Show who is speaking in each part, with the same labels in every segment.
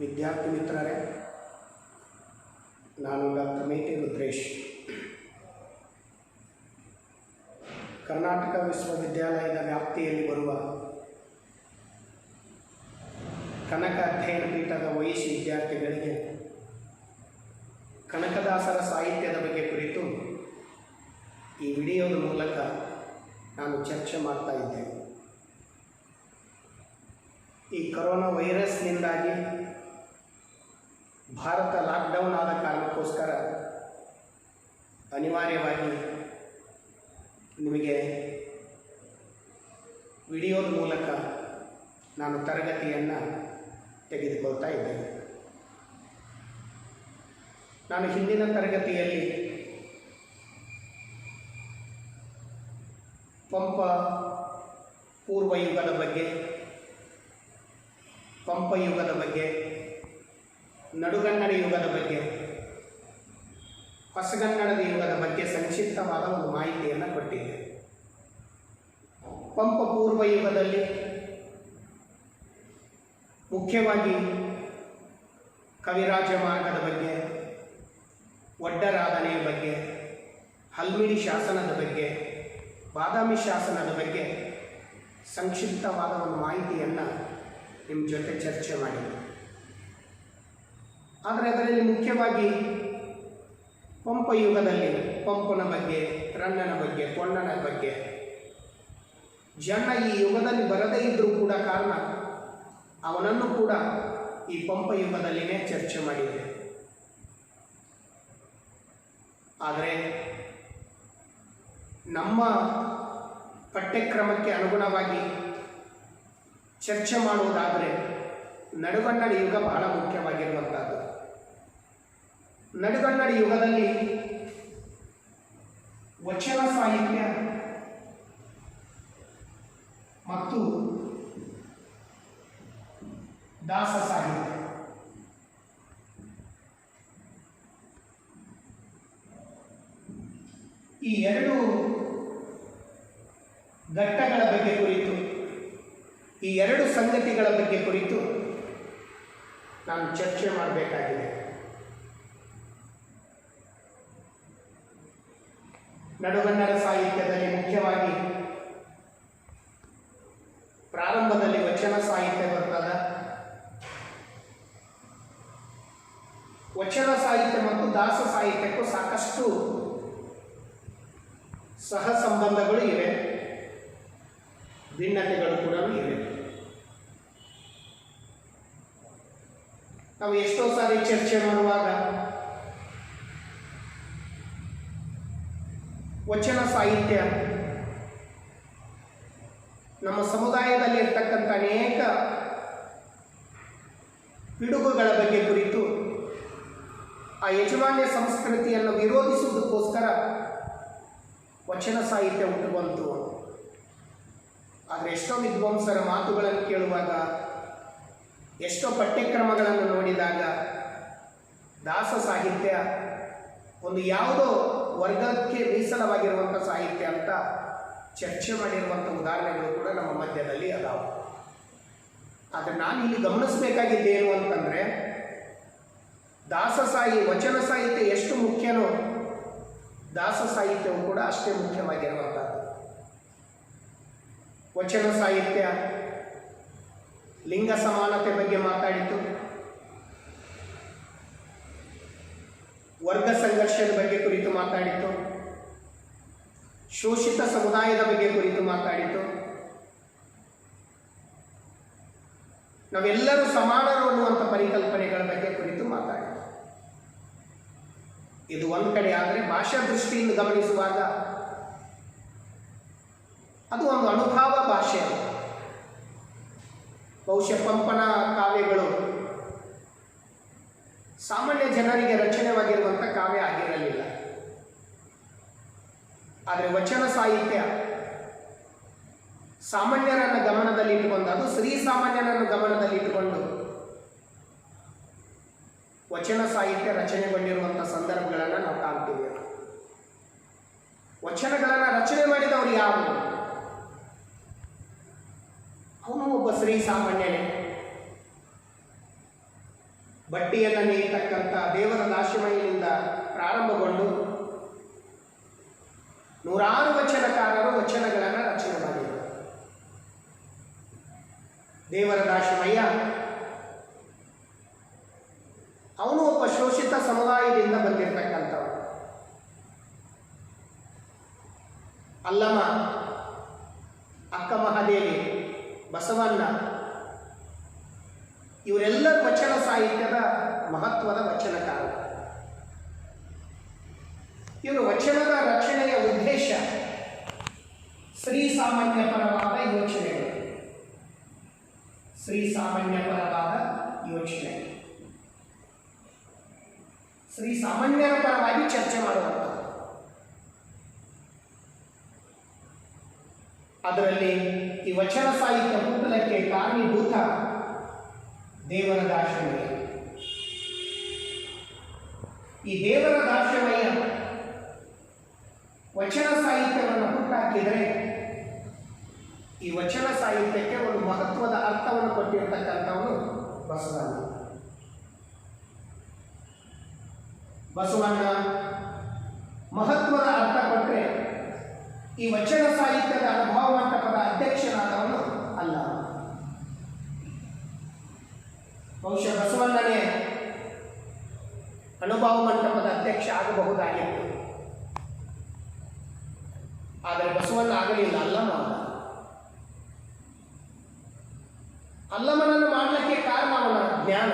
Speaker 1: ವಿದ್ಯಾರ್ಥಿ ಮಿತ್ರರೇ, ನಾನು ಡಾಕ್ಟರ್ ಮೇಟಿ ರುದ್ರೇಶ್. ಕರ್ನಾಟಕ ವಿಶ್ವವಿದ್ಯಾಲಯದ ವ್ಯಾಪ್ತಿಯಲ್ಲಿ ಬರುವ ಕನಕ ಅಧ್ಯಯನ ಪೀಠದ ವೈಶಿ ವಿದ್ಯಾರ್ಥಿಗಳಿಗೆ ಕನಕದಾಸರ ಸಾಹಿತ್ಯದ ಬಗ್ಗೆ ಕುರಿತು ಈ ವಿಡಿಯೋದ ಮೂಲಕ ನಾನು ಚರ್ಚೆ ಮಾಡ್ತಾ ಇದ್ದೇನೆ. ಈ ಕೊರೋನಾ ವೈರಸ್ನಿಂದಾಗಿ ಭಾರತ ಲಾಕ್ಡೌನ್ ಆದ ಕಾರಣಕ್ಕೋಸ್ಕರ ಅನಿವಾರ್ಯವಾಗಿ ನಿಮಗೆ ವಿಡಿಯೋದ ಮೂಲಕ ನಾನು ತರಗತಿಯನ್ನು ತೆಗೆದುಕೊಳ್ತಾ ಇದ್ದೇನೆ. ನಾನು ಹಿಂದಿನ ತರಗತಿಯಲ್ಲಿ ಪಂಪ ಪೂರ್ವಯುಗದ ಬಗ್ಗೆ, ಪಂಪಯುಗದ ಬಗ್ಗೆ, ನಡುಗನ್ನಡ ಯುಗದ ಬಗ್ಗೆ, ಹೊಸಗನ್ನಡದ ಯುಗದ ಬಗ್ಗೆ ಸಂಕ್ಷಿಪ್ತವಾದ ಒಂದು ಮಾಹಿತಿಯನ್ನು ಕೊಟ್ಟಿದ್ದೆ. ಪಂಪ ಪೂರ್ವ ಯುಗದಲ್ಲಿ ಮುಖ್ಯವಾಗಿ ಕವಿರಾಜ ಮಾರ್ಗದ ಬಗ್ಗೆ, ಒಡ್ಡರಾಧನೆಯ ಬಗ್ಗೆ, ಹಲ್ಮಿಡಿ ಶಾಸನದ ಬಗ್ಗೆ, ಬಾದಾಮಿ ಶಾಸನದ ಬಗ್ಗೆ ಸಂಕ್ಷಿಪ್ತವಾದ ಒಂದು ಮಾಹಿತಿಯನ್ನು ನಿಮ್ಮ ಜೊತೆ ಚರ್ಚೆ ಮಾಡಿದೆ. ಆದರೆ ಅದರಲ್ಲಿ ಮುಖ್ಯವಾಗಿ ಪಂಪ ಯುಗದಲ್ಲಿ ಪಂಪನ ಬಗ್ಗೆ, ರನ್ನನ ಬಗ್ಗೆ, ಪೊನ್ನನ ಬಗ್ಗೆ ಜನ ಈ ಯುಗದಲ್ಲಿ ಬರದೇ ಇದ್ದರೂ ಕೂಡ ಕಾರಣ ಅವನನ್ನು ಕೂಡ ಈ ಪಂಪ ಯುಗದಲ್ಲಿನೇ ಚರ್ಚೆ ಮಾಡಿದೆ. ಆದರೆ ನಮ್ಮ ಪಠ್ಯಕ್ರಮಕ್ಕೆ ಅನುಗುಣವಾಗಿ ಚರ್ಚೆ ಮಾಡುವುದಾದರೆ ನಡುಗನ್ನಡ ಯುಗ ಬಹಳ ಮುಖ್ಯವಾಗಿರುವಂಥದ್ದು. ನಡುಗನ್ನಡ ಯುಗದಲ್ಲಿ ವಚನ ಸಾಹಿತ್ಯ ಮತ್ತು ದಾಸ ಸಾಹಿತ್ಯ ಈ ಎರಡು ಘಟ್ಟಗಳ ಬಗ್ಗೆ ಕುರಿತು, ಈ ಎರಡು ಸಂಗತಿಗಳ ಬಗ್ಗೆ ಕುರಿತು ನಾನು ಚರ್ಚೆ ಮಾಡಬೇಕಾಗಿದೆ. ನಡುಗನ್ನಡ ಸಾಹಿತ್ಯದಲ್ಲಿ ಮುಖ್ಯವಾಗಿ ಪ್ರಾರಂಭದಲ್ಲಿ ವಚನ ಸಾಹಿತ್ಯ ಬರ್ತದೆ. ವಚನ ಸಾಹಿತ್ಯ ಮತ್ತು ದಾಸ ಸಾಹಿತ್ಯಕ್ಕೂ ಸಾಕಷ್ಟು ಸಹ ಸಂಬಂಧಗಳು ಇವೆ, ಭಿನ್ನತೆಗಳು ಕೂಡ ಇವೆ. ನಾವು ಎಷ್ಟೋ ಸಾರಿ ಚರ್ಚೆ ಮಾಡುವಾಗ ವಚನ ಸಾಹಿತ್ಯ ನಮ್ಮ ಸಮುದಾಯದಲ್ಲಿ ಇರ್ತಕ್ಕಂಥ ಅನೇಕ ಪಿಡುಗುಗಳ ಬಗ್ಗೆ ಕುರಿತು, ಆ ಯಜಮಾನ್ಯ ಸಂಸ್ಕೃತಿಯನ್ನು ವಿರೋಧಿಸುವುದಕ್ಕೋಸ್ಕರ ವಚನ ಸಾಹಿತ್ಯ ಹುಟ್ಟು ಬಂತು. ಆದರೆ ಎಷ್ಟೋ ವಿದ್ವಾಂಸರ ಮಾತುಗಳನ್ನು ಕೇಳುವಾಗ, ಎಷ್ಟೋ ಪಠ್ಯಕ್ರಮಗಳನ್ನು ನೋಡಿದಾಗ ದಾಸ ಸಾಹಿತ್ಯ ಒಂದು ಯಾವುದೋ ವರ್ಗಕ್ಕೆ ಮೀಸಲವಾಗಿರುವಂಥ ಸಾಹಿತ್ಯ ಅಂತ ಚರ್ಚೆ ಮಾಡಿರುವಂಥ ಉದಾಹರಣೆಗಳು ಕೂಡ ನಮ್ಮ ಮಧ್ಯದಲ್ಲಿ ಅದಾವೆ. ಆದರೆ ನಾನು ಇಲ್ಲಿ ಗಮನಿಸಬೇಕಾಗಿದ್ದೇನು ಅಂತಂದರೆ, ವಚನ ಸಾಹಿತ್ಯ ಎಷ್ಟು ಮುಖ್ಯನೋ ದಾಸ ಸಾಹಿತ್ಯವು ಕೂಡ ಅಷ್ಟೇ ಮುಖ್ಯವಾಗಿರುವಂಥದ್ದು. ವಚನ ಸಾಹಿತ್ಯ ಲಿಂಗ ಸಮಾನತೆ ಬಗ್ಗೆ ಮಾತಾಡಿತು, ವರ್ಗ ಸಂಘರ್ಷದ ಬಗ್ಗೆ ಕುರಿತು ಮಾತಾಡಿತು, ಶೋಷಿತ ಸಮುದಾಯದ ಬಗ್ಗೆ ಕುರಿತು ಮಾತಾಡಿತು, ನಾವೆಲ್ಲರೂ ಸಮಾನರು ಅನ್ನುವಂಥ ಪರಿಕಲ್ಪನೆಗಳ ಬಗ್ಗೆ ಕುರಿತು ಮಾತಾಡಿತು. ಇದು ಒಂದು ಕಡೆ. ಆದರೆ ಭಾಷಾ ದೃಷ್ಟಿಯಿಂದ ಗಮನಿಸುವಾಗ ಅದು ಒಂದು ಅನುಭವ ಭಾಷೆ. ಬಹುಶಃ ಪಂಪನ ಕಾವ್ಯಗಳು ಸಾಮಾನ್ಯ ಜನರಿಗೆ ರಚನೆವಾಗಿರುವಂಥ ಕಾವ್ಯ ಆಗಿರಲಿಲ್ಲ. ಆದರೆ ವಚನ ಸಾಹಿತ್ಯ ಸಾಮಾನ್ಯರನ್ನು ಗಮನದಲ್ಲಿ ಇಟ್ಟುಕೊಂಡು, ಅದು ಶ್ರೀ ಸಾಮಾನ್ಯರನ್ನು ಗಮನದಲ್ಲಿ ಇಟ್ಟುಕೊಂಡು ವಚನ ಸಾಹಿತ್ಯ ರಚನೆಗೊಂಡಿರುವಂಥ ಸಂದರ್ಭಗಳನ್ನು ನಾವು ಕಾಣ್ತೀವಿ. ವಚನಗಳನ್ನು ರಚನೆ ಮಾಡಿದವರು ಯಾರು? ಅವನು ಒಬ್ಬ ಶ್ರೀ ಸಾಮಾನ್ಯನೇ. ಬಟ್ಟಿಯನ್ನು ನೇಯತಕ್ಕಂಥ ದೇವರ ದಾಸಿಮಯ್ಯನಿಂದ ಪ್ರಾರಂಭಗೊಂಡು ನೂರಾರು ವಚನಕಾರರು ವಚನಗಳನ್ನು ರಚನೆ ಮಾಡಿದರು. ದೇವರ ದಾಸಿಮಯ್ಯ ಅವನು ಒಬ್ಬ ಶೋಷಿತ ಸಮುದಾಯದಿಂದ ಬಂದಿರತಕ್ಕಂಥವನು. ಅಲ್ಲಮ, ಅಕ್ಕ ಮಹಾದೇವಿ, ಬಸವಣ್ಣ ಇವರೆಲ್ಲರ ವಚನ ಸಾಹಿತ್ಯದ ಮಹತ್ವದ ವಚನಕಾರರು. ಇವರು ವಚನದ ರಚನೆಯ ಉದ್ದೇಶ ಶ್ರೀಸಾಮಾನ್ಯ ಪರವಾದ ಯೋಚನೆಗಳು. ಶ್ರೀಸಾಮಾನ್ಯ ಪರವಾದ ಯೋಚನೆ, ಶ್ರೀಸಾಮಾನ್ಯರ ಪರವಾಗಿ ಚರ್ಚೆ ಮಾಡುವಂಥ. ಅದರಲ್ಲಿ ಈ ವಚನ ಸಾಹಿತ್ಯ ಹುಟ್ಟಲಕ್ಕೆ ಕಾರಣೀಭೂತ ದೇವರ ದಾಸಿಮಯ್ಯ. ಈ ದೇವರ ದಾಸಿಮಯ್ಯ ವಚನ ಸಾಹಿತ್ಯವನ್ನು ಹುಟ್ಟಾಕಿದರೆ ಈ ವಚನ ಸಾಹಿತ್ಯಕ್ಕೆ ಒಂದು ಮಹತ್ವದ ಅರ್ಥವನ್ನು ಕೊಟ್ಟಿರತಕ್ಕಂಥವನು ಬಸವಣ್ಣ. ಬಸವಣ್ಣ ಮಹತ್ವದ ಅರ್ಥ ಕೊಟ್ಟರೆ ಈ ವಚನ ಸಾಹಿತ್ಯದ ಅನುಭವ ಮಂಟಪದ ಅಧ್ಯಕ್ಷನಾದವನು ಅಲ್ಲ. ಬಹುಶಃ ಬಸವಣ್ಣನೇ ಅನುಭವ ಮಂಟಪದ ಅಧ್ಯಕ್ಷ ಆಗಬಹುದಾಗಿತ್ತು. ಆದರೆ ಬಸವಣ್ಣ ಆಗಲಿಲ್ಲ, ಅಲ್ಲಮ. ಅಲ್ಲಮನನ್ನು ಮಾಡಲಿಕ್ಕೆ ಕಾರಣ ಅವನ ಜ್ಞಾನ,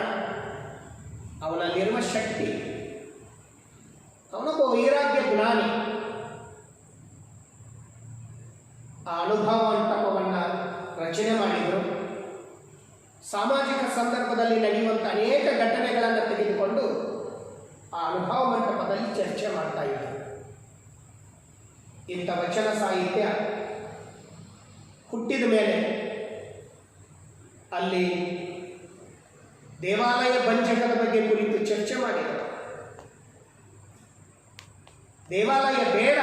Speaker 1: ಅವನಲ್ಲಿರುವ ಶಕ್ತಿ. ಅವನೊಬ್ಬ ವೈರಾಗ್ಯ ಜ್ಞಾನಿ. ಆ ಅನುಭವ ಮಂಟಪವನ್ನು ರಚನೆ ಮಾಡಿದರು. ಸಾಮಾಜಿಕ ಸಂದರ್ಭದಲ್ಲಿ ನಡೆಯುವಂಥ ಅನೇಕ ಘಟನೆಗಳನ್ನು ತೆಗೆದುಕೊಂಡು ಆ ಅನುಭವ ಮಂಟಪದಲ್ಲಿ ಚರ್ಚೆ ಮಾಡ್ತಾ ಇದ್ದರು. ಇಂಥ ವಚನ ಸಾಹಿತ್ಯ ಹುಟ್ಟಿದ ಮೇಲೆ ಅಲ್ಲಿ ದೇವಾಲಯ ಬಂಜಕದ ಬಗ್ಗೆ ಕುರಿತು ಚರ್ಚೆ ಮಾಡಿದರು. ದೇವಾಲಯ ಬೇಡ,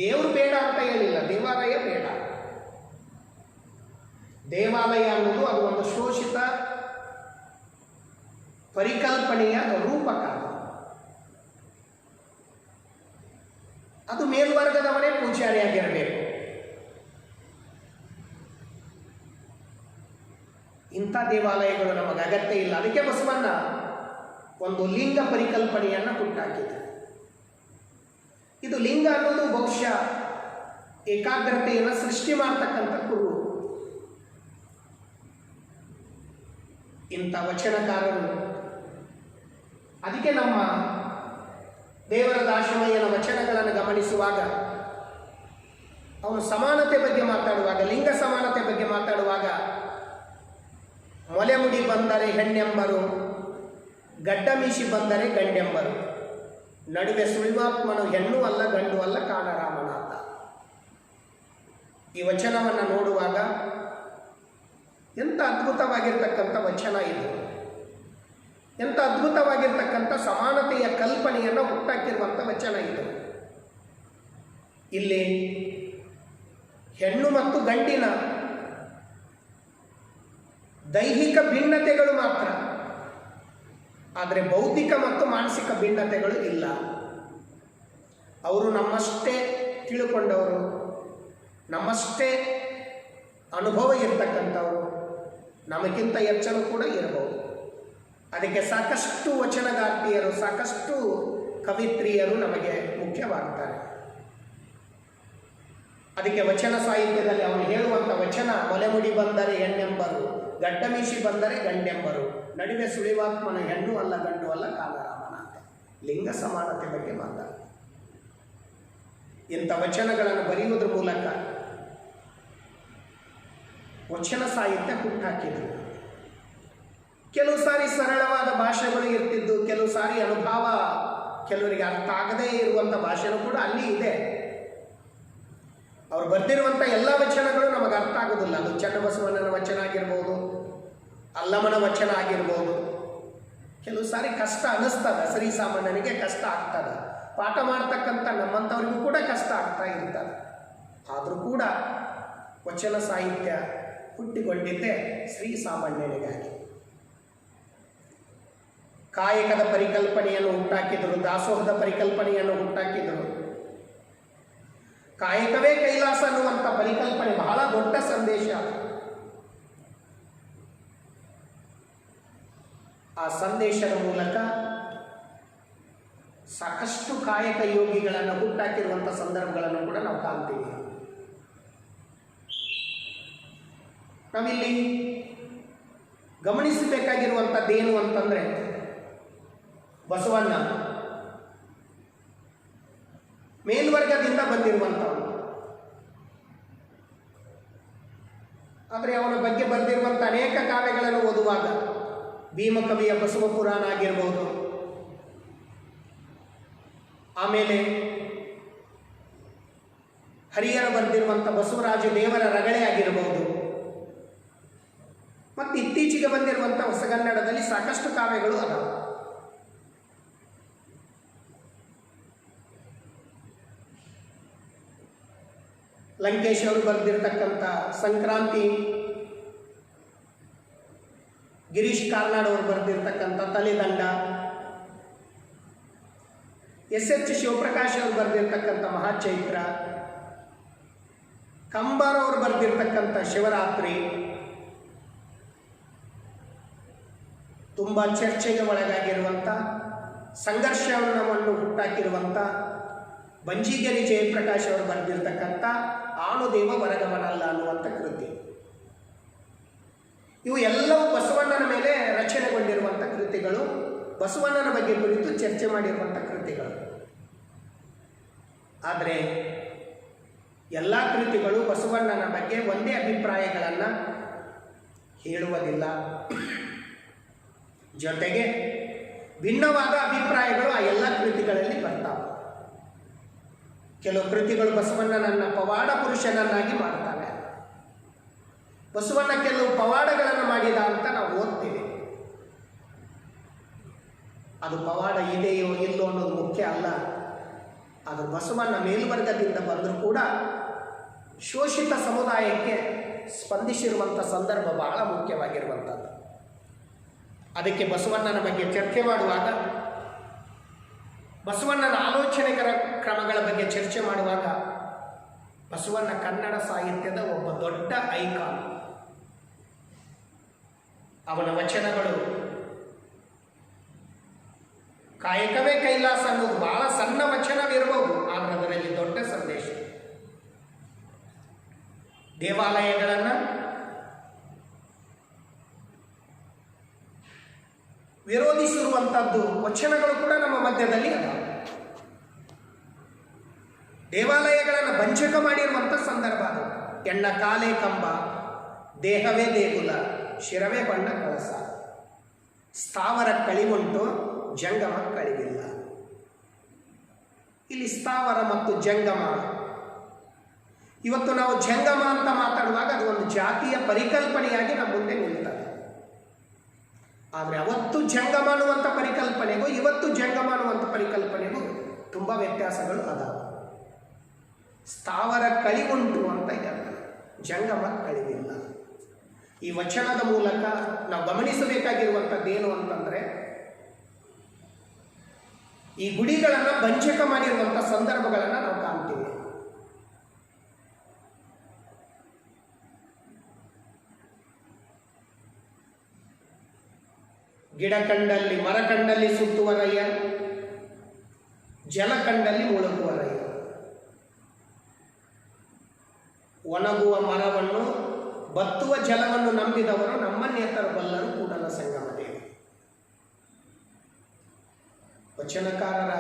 Speaker 1: ದೇವರು ಬೇಡ ಅಂತ ಹೇಳಿಲ್ಲ, ದೇವಾಲಯ ಬೇಡ. ದೇವಾಲಯ ಅನ್ನೋದು ಅದು ಒಂದು ಶೋಷಿತ ಪರಿಕಲ್ಪನೆಯ ರೂಪಕ. ಅದು ಮೇಲ್ವರ್ಗದವನೇ ಪೂಜಾರಿಯಾಗಿರಬೇಕು. ಇಂಥ ದೇವಾಲಯಗಳು ನಮಗೆ ಅಗತ್ಯ ಇಲ್ಲ. ಅದಕ್ಕೆ ಬಸವಣ್ಣ ಒಂದು ಲಿಂಗ ಪರಿಕಲ್ಪನೆಯನ್ನು ಹುಟ್ಟಾಕಿದೆ. ಇದು ಲಿಂಗ ಅನ್ನೋದು ಬಹುಶಃ ಏಕಾಗ್ರತೆಯನ್ನು ಸೃಷ್ಟಿ ಮಾಡ್ತಕ್ಕಂಥ ಕುರು. ಇಂಥ ವಚನಕಾರರು, ಅದಕ್ಕೆ ನಮ್ಮ ದೇವರ ದಾಸಿಮಯ್ಯನ ವಚನಗಳನ್ನು ಗಮನಿಸುವಾಗ ಅವನು ಸಮಾನತೆ ಬಗ್ಗೆ ಮಾತಾಡುವಾಗ, ಲಿಂಗ ಸಮಾನತೆ ಬಗ್ಗೆ ಮಾತಾಡುವಾಗ, ಮೊಲೆ ಮುಡಿ ಬಂದರೆ ಹೆಣ್ಣೆಂಬರು, ಗಡ್ಡ ಮೀಸಿ ಬಂದರೆ ಗಂಡೆಂಬರು, ನಡುವೆ ಸುಳಿವಾತ್ಮನು ಹೆಣ್ಣು ಅಲ್ಲ ಗಂಡು ಅಲ್ಲ ಕಾಣರಾಮನಾಥ. ಈ ವಚನವನ್ನು ನೋಡುವಾಗ ಎಂಥ ಅದ್ಭುತವಾಗಿರ್ತಕ್ಕಂಥ ವಚನ ಇದು. ಎಂಥ ಅದ್ಭುತವಾಗಿರ್ತಕ್ಕಂಥ ಸಮಾನತೆಯ ಕಲ್ಪನೆಯನ್ನು ಹುಟ್ಟಾಕಿರುವಂಥ ವಚನ ಇದು. ಇಲ್ಲಿ ಹೆಣ್ಣು ಮತ್ತು ಗಂಡಿನ ದೈಹಿಕ ಭಿನ್ನತೆಗಳು ಮಾತ್ರ, ಆದರೆ ಬೌದ್ಧಿಕ ಮತ್ತು ಮಾನಸಿಕ ಭಿನ್ನತೆಗಳು ಇಲ್ಲ. ಅವರು ನಮ್ಮಷ್ಟೇ ತಿಳ್ಕೊಂಡವರು, ನಮ್ಮಷ್ಟೇ ಅನುಭವ ಇರ್ತಕ್ಕಂಥವರು, ನಮಗಿಂತ ಹೆಚ್ಚಲು ಕೂಡ ಇರಬಹುದು. ಅದಕ್ಕೆ ಸಾಕಷ್ಟು ವಚನಗಾರ್ತಿಯರು, ಸಾಕಷ್ಟು ಕವಿತ್ರಿಯರು ನಮಗೆ ಮುಖ್ಯವಾಗ್ತಾರೆ. ಅದಕ್ಕೆ ವಚನ ಸಾಹಿತ್ಯದಲ್ಲಿ ಅವನು ಹೇಳುವಂಥ ವಚನ, ಮೊಲೆಮುಡಿ ಬಂದರೆ ಹೆಣ್ಣೆಂಬರು, ಗಡ್ಡ ಮೀಸಿ ಬಂದರೆ ಗಂಡೆಂಬರು, ನಡುವೆ ಸುಳಿವಾತ್ಮನ ಹೆಣ್ಣು ಅಲ್ಲ ಗಂಡು ಅಲ್ಲ ಕಾಲರಾಮನಾಥ. ಲಿಂಗ ಸಮಾನತೆ ಬಗ್ಗೆ ಮಾತಾಡ. ಇಂಥ ವಚನಗಳನ್ನು ಬರೆಯುವುದರ ಮೂಲಕ ವಚನ ಸಾಹಿತ್ಯ ಹುಟ್ಟಾಕಿದ್ರು. ಕೆಲವು ಸಾರಿ ಸರಳವಾದ ಭಾಷೆಗಳು ಇರ್ತಿದ್ದು, ಕೆಲವು ಸಾರಿ ಅನುಭವ ಕೆಲವರಿಗೆ ಅರ್ಥ ಆಗದೇ ಇರುವಂಥ ಭಾಷೆನೂ ಕೂಡ ಅಲ್ಲಿ ಇದೆ. ಅವ್ರು ಬರೆದಿರುವಂಥ ಎಲ್ಲ ವಚನಗಳು ನಮಗೆ ಅರ್ಥ ಆಗೋದಿಲ್ಲ. ಅದು ಚನ್ನಬಸವಣ್ಣನ ವಚನ ಆಗಿರ್ಬೋದು, ಅಲ್ಲಮನ ವಚನ ಆಗಿರ್ಬೋದು. ಕೆಲವು ಸಾರಿ ಕಷ್ಟ ಅನ್ನಿಸ್ತದೆ, ಶ್ರೀಸಾಮಾನ್ಯನಿಗೆ ಕಷ್ಟ ಆಗ್ತದೆ, ಪಾಠ ಮಾಡ್ತಕ್ಕಂಥ ನಮ್ಮಂಥವ್ರಿಗೂ ಕೂಡ ಕಷ್ಟ ಆಗ್ತಾ ಇರ್ತದೆ. ಆದರೂ ಕೂಡ ವಚನ ಸಾಹಿತ್ಯ ಹುಟ್ಟಿಕೊಂಡಿದ್ದೇ ಶ್ರೀಸಾಮಾನ್ಯನಿಗಾಗಿ. ಕಾಯಕದ ಪರಿಕಲ್ಪನೆಯನ್ನು ಹುಟ್ಟಾಕಿದರು, ದಾಸೋಹದ ಪರಿಕಲ್ಪನೆಯನ್ನು ಹುಟ್ಟಾಕಿದರು. ಕಾಯಕವೇ ಕೈಲಾಸ ಅನ್ನುವಂಥ ಪರಿಕಲ್ಪನೆ ಬಹಳ ದೊಡ್ಡ ಸಂದೇಶ. ಆ ಸಂದೇಶದ ಮೂಲಕ ಸಾಕಷ್ಟು ಕಾಯಕ ಯೋಗಿಗಳನ್ನು ಹುಟ್ಟಾಕಿರುವಂಥ ಸಂದರ್ಭಗಳನ್ನು ಕೂಡ ನಾವು ಕಾಣ್ತೀವಿ. ನಾವಿಲ್ಲಿ ಗಮನಿಸಬೇಕಾಗಿರುವಂಥದ್ದೇನು ಅಂತಂದರೆ, ಬಸವಣ್ಣ ಮೇಲ್ವರ್ಗದಿಂದ ಬಂದಿರುವಂಥವನು. ಆದರೆ ಅವನ ಬಗ್ಗೆ ಬರೆದಿರುವಂಥ ಅನೇಕ ಕಾವ್ಯಗಳನ್ನು ಓದುವಾಗ ಭೀಮಕವಿಯ ಬಸವ ಪುರಾಣ ಆಗಿರ್ಬೋದು, ಆಮೇಲೆ ಹರಿಹರ ಬರೆದಿರುವಂಥ ಬಸವರಾಜ ದೇವರ ರಗಳೆ ಆಗಿರಬಹುದು, ಮತ್ತು ಇತ್ತೀಚೆಗೆ ಬಂದಿರುವಂಥ ಹೊಸಗನ್ನಡದಲ್ಲಿ ಸಾಕಷ್ಟು ಕಾವ್ಯಗಳು ಅದಾವೆ. ಲಂಕೇಶ್ ಅವರು ಬರೆದಿರ್ತಕ್ಕಂಥ ಸಂಕ್ರಾಂತಿ, ಗಿರೀಶ್ ಕಾರ್ನಾಡ್ ಅವರು ಬರೆದಿರ್ತಕ್ಕಂಥ ತಲೆದಂಡ, ಎಸ್ ಶಿವಪ್ರಕಾಶ್ ಅವರು ಬರೆದಿರ್ತಕ್ಕಂಥ ಮಹಾಚೈತ್ರ, ಕಂಬಾರ ಅವರು ಬರೆದಿರ್ತಕ್ಕಂಥ ಶಿವರಾತ್ರಿ, ತುಂಬ ಚರ್ಚೆಗೆ ಒಳಗಾಗಿರುವಂಥ, ಸಂಘರ್ಷವನ್ನು ಹುಟ್ಟಾಕಿರುವಂಥ ಬಂಜಿಗೆರೆ ಜಯಪ್ರಕಾಶ್ ಅವರು ಬರೆದಿರ್ತಕ್ಕಂಥ ಆಣುದೇವ ವರಗಮನಲ್ಲ ಅನ್ನುವಂಥ ಕೃತಿ. ಇವು ಎಲ್ಲವೂ ಬಸವಣ್ಣನ ಮೇಲೆ ರಚನೆಗೊಂಡಿರುವಂಥ ಕೃತಿಗಳು, ಬಸವಣ್ಣನ ಬಗ್ಗೆ ಕುರಿತು ಚರ್ಚೆ ಮಾಡಿರುವಂಥ ಕೃತಿಗಳು. ಆದರೆ ಎಲ್ಲ ಕೃತಿಗಳು ಬಸವಣ್ಣನ ಬಗ್ಗೆ ಒಂದೇ ಅಭಿಪ್ರಾಯಗಳನ್ನು ಹೇಳುವುದಿಲ್ಲ. ಜೊತೆಗೆ ಭಿನ್ನವಾದ ಅಭಿಪ್ರಾಯಗಳು ಆ ಎಲ್ಲ ಕೃತಿಗಳಲ್ಲಿ ಬರ್ತಾವೆ. ಕೆಲವು ಕೃತಿಗಳು ಬಸವಣ್ಣನನ್ನು ಪವಾಡ ಪುರುಷನನ್ನಾಗಿ ಮಾಡ್ತವೆ. ಬಸವಣ್ಣ ಕೆಲವು ಪವಾಡಗಳನ್ನು ಮಾಡಿದ ಅಂತ ನಾವು ಓದ್ತೀವಿ. ಅದು ಪವಾಡ ಇದೆಯೋ ಇಲ್ಲೋ ಅನ್ನೋದು ಮುಖ್ಯ ಅಲ್ಲ. ಅದು ಬಸವಣ್ಣ ಮೇಲ್ವರ್ಗದಿಂದ ಬಂದರೂ ಕೂಡ ಶೋಷಿತ ಸಮುದಾಯಕ್ಕೆ ಸ್ಪಂದಿಸಿರುವಂಥ ಸಂದರ್ಭ ಬಹಳ ಮುಖ್ಯವಾಗಿರುವಂಥದ್ದು. ಅದಕ್ಕೆ ಬಸವಣ್ಣನ ಬಗ್ಗೆ ಚರ್ಚೆ ಮಾಡುವಾಗ, ಬಸವಣ್ಣನ ಆಲೋಚನೆಗಳ ಕ್ರಮಗಳ ಬಗ್ಗೆ ಚರ್ಚೆ ಮಾಡುವಾಗ, ಬಸವಣ್ಣ ಕನ್ನಡ ಸಾಹಿತ್ಯದ ಒಬ್ಬ ದೊಡ್ಡ ಐಕಾನ್. ಅವನ ವಚನಗಳು ಕಾಯಕವೇ ಕೈಲಾಸ ಅನ್ನೋದು ಬಹಳ ಸಣ್ಣ ವಚನವಿರಬಹುದು, ಆದರೆ ಅದರಲ್ಲಿ ದೊಡ್ಡ ಸಂದೇಶ. ದೇವಾಲಯಗಳನ್ನು ವಿರೋಧಿಸಿರುವಂಥದ್ದು ವಚನಗಳು ಕೂಡ ನಮ್ಮ ಮಧ್ಯದಲ್ಲಿ ಅದಾವೆ. ದೇವಾಲಯಗಳನ್ನು ಬಂಚಕ ಮಾಡಿರುವಂಥ ಸಂದರ್ಭ ಅದು. ಎಣ್ಣ ಕಾಲೇ ಕಂಬ, ದೇಹವೇ ದೇಗುಲ, ಶಿರವೇ ಬಣ್ಣ ಕಳಸ, ಸ್ಥಾವರ ಕಳಿವುಂಟು, ಜಂಗಮ ಕಳಿವಿಲ್ಲ. ಇಲ್ಲಿ ಸ್ಥಾವರ ಮತ್ತು ಜಂಗಮ, ಇವತ್ತು ನಾವು ಜಂಗಮ ಅಂತ ಮಾತಾಡುವಾಗ ಅದು ಒಂದು ಜಾತಿಯ ಪರಿಕಲ್ಪನೆಯಾಗಿ ನಮ್ಮ ಮುಂದೆ ನಿಲ್ತದೆ. ಆದರೆ ಅವತ್ತು ಜಂಗಮ ಅನ್ನುವಂಥ ಪರಿಕಲ್ಪನೆಗೂ ಇವತ್ತು ಜಂಗಮ ಅನ್ನುವಂಥ ಪರಿಕಲ್ಪನೆಗೂ ತುಂಬ ವ್ಯತ್ಯಾಸಗಳು ಅದಾವೆ. ಸ್ಥಾವರ ಕಳಿವುಂಟು ಅಂತ ಇದೆ, ಜಂಗಮ ಕಳಿವಿಲ್ಲ. ಈ ವಚನದ ಮೂಲಕ ನಾವು ಗಮನಿಸಬೇಕಾಗಿರುವಂಥದ್ದೇನು ಅಂತಂದರೆ, ಈ ಗುಡಿಗಳನ್ನು ಬಂಚಕ ಮಾಡಿರುವಂಥ ಸಂದರ್ಭಗಳನ್ನು ನಾವು ಕಾಣ್ತೀವಿ. ಗಿಡ ಕಂಡಲ್ಲಿ ಮರ ಕಂಡಲ್ಲಿ ಸುತ್ತುವರಯ್ಯ, ಜಲ ಕಂಡಲ್ಲಿ ಮುಳುಗುವರಯ್ಯ. ಒಣಗುವ ಮರವನ್ನು ಬತ್ತುವ ಜಲವನ್ನು ನಂಬಿದವರು ನಮ್ಮನ್ನೇತರ ಬಲ್ಲರು ಕೂಡಲ ಸಂಗಮ ದೇವ. ವಚನಕಾರರ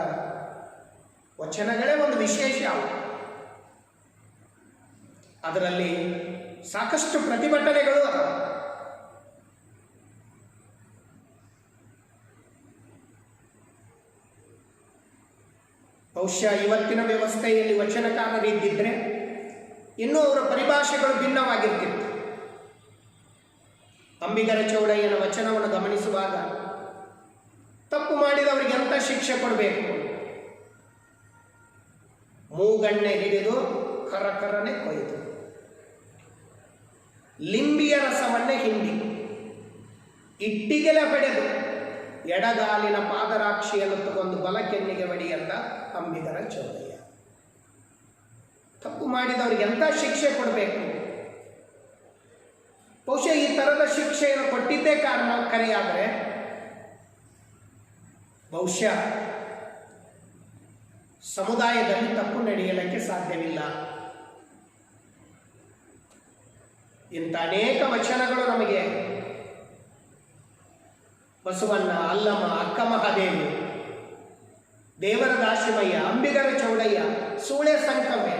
Speaker 1: ವಚನಗಳೇ ಒಂದು ವಿಶೇಷ. ಅದರಲ್ಲಿ ಸಾಕಷ್ಟು ಪ್ರತಿಭಟನೆಗಳು ಅದಾವ. ಬಹುಶಃ ಇವತ್ತಿನ ವ್ಯವಸ್ಥೆಯಲ್ಲಿ ವಚನಕಾರರಿದ್ದಿದ್ರೆ ಇನ್ನೂ ಅವರ ಪರಿಭಾಷೆಗಳು ಭಿನ್ನವಾಗಿರ್ತಿತ್ತು. ಅಂಬಿಗರ ಚೌಡಯ್ಯನ ವಚನವನ್ನು ಗಮನಿಸುವಾಗ ತಪ್ಪು ಮಾಡಿದವರಿಗೆ ಎಂಥ ಶಿಕ್ಷೆ ಕೊಡಬೇಕು? ಮೂಗಣ್ಣೆ ಹಿಡಿದು ಕರಕರನೆ ಕೊಯ್ದು, ಲಿಂಬಿಯ ರಸವನ್ನೇ ಹಿಂಡಿ, ಇಟ್ಟಿಗೆಲೆ ಹೊಡೆದು ಎಡಗಾಲಿನ ಪಾದರಾಕ್ಷಿಯನ್ನು ತಗೊಂಡು ಬಲಕೆನ್ನಿಗೆ ಬಡಿಯಂದ ಅಂಬಿಗರ ಚೌಡಯ್ಯ. ತಪ್ಪು ಮಾಡಿದವರಿಗೆ ಎಂಥ ಶಿಕ್ಷೆ ಕೊಡಬೇಕು? ಬಹುಶಃ ಈ ಥರದ ಶಿಕ್ಷೆಯನ್ನು ಕೊಟ್ಟಿದ್ದೇ ಕಾರಣ ಕರೆಯಾದರೆ ಬಹುಶಃ ಸಮುದಾಯದಲ್ಲಿ ತಪ್ಪು ನಡೆಯಲಿಕ್ಕೆ ಸಾಧ್ಯವಿಲ್ಲ. ಇಂಥ ಅನೇಕ ವಚನಗಳು ನಮಗೆ ಬಸವಣ್ಣ, ಅಲ್ಲಮ್ಮ, ಅಕ್ಕ ಮಹಾದೇವಿ, ದೇವರ ದಾಸಿಮಯ್ಯ, ಅಂಬಿಗರ ಚೌಡಯ್ಯ, ಸೂಳೆ ಸಂಕವೆ.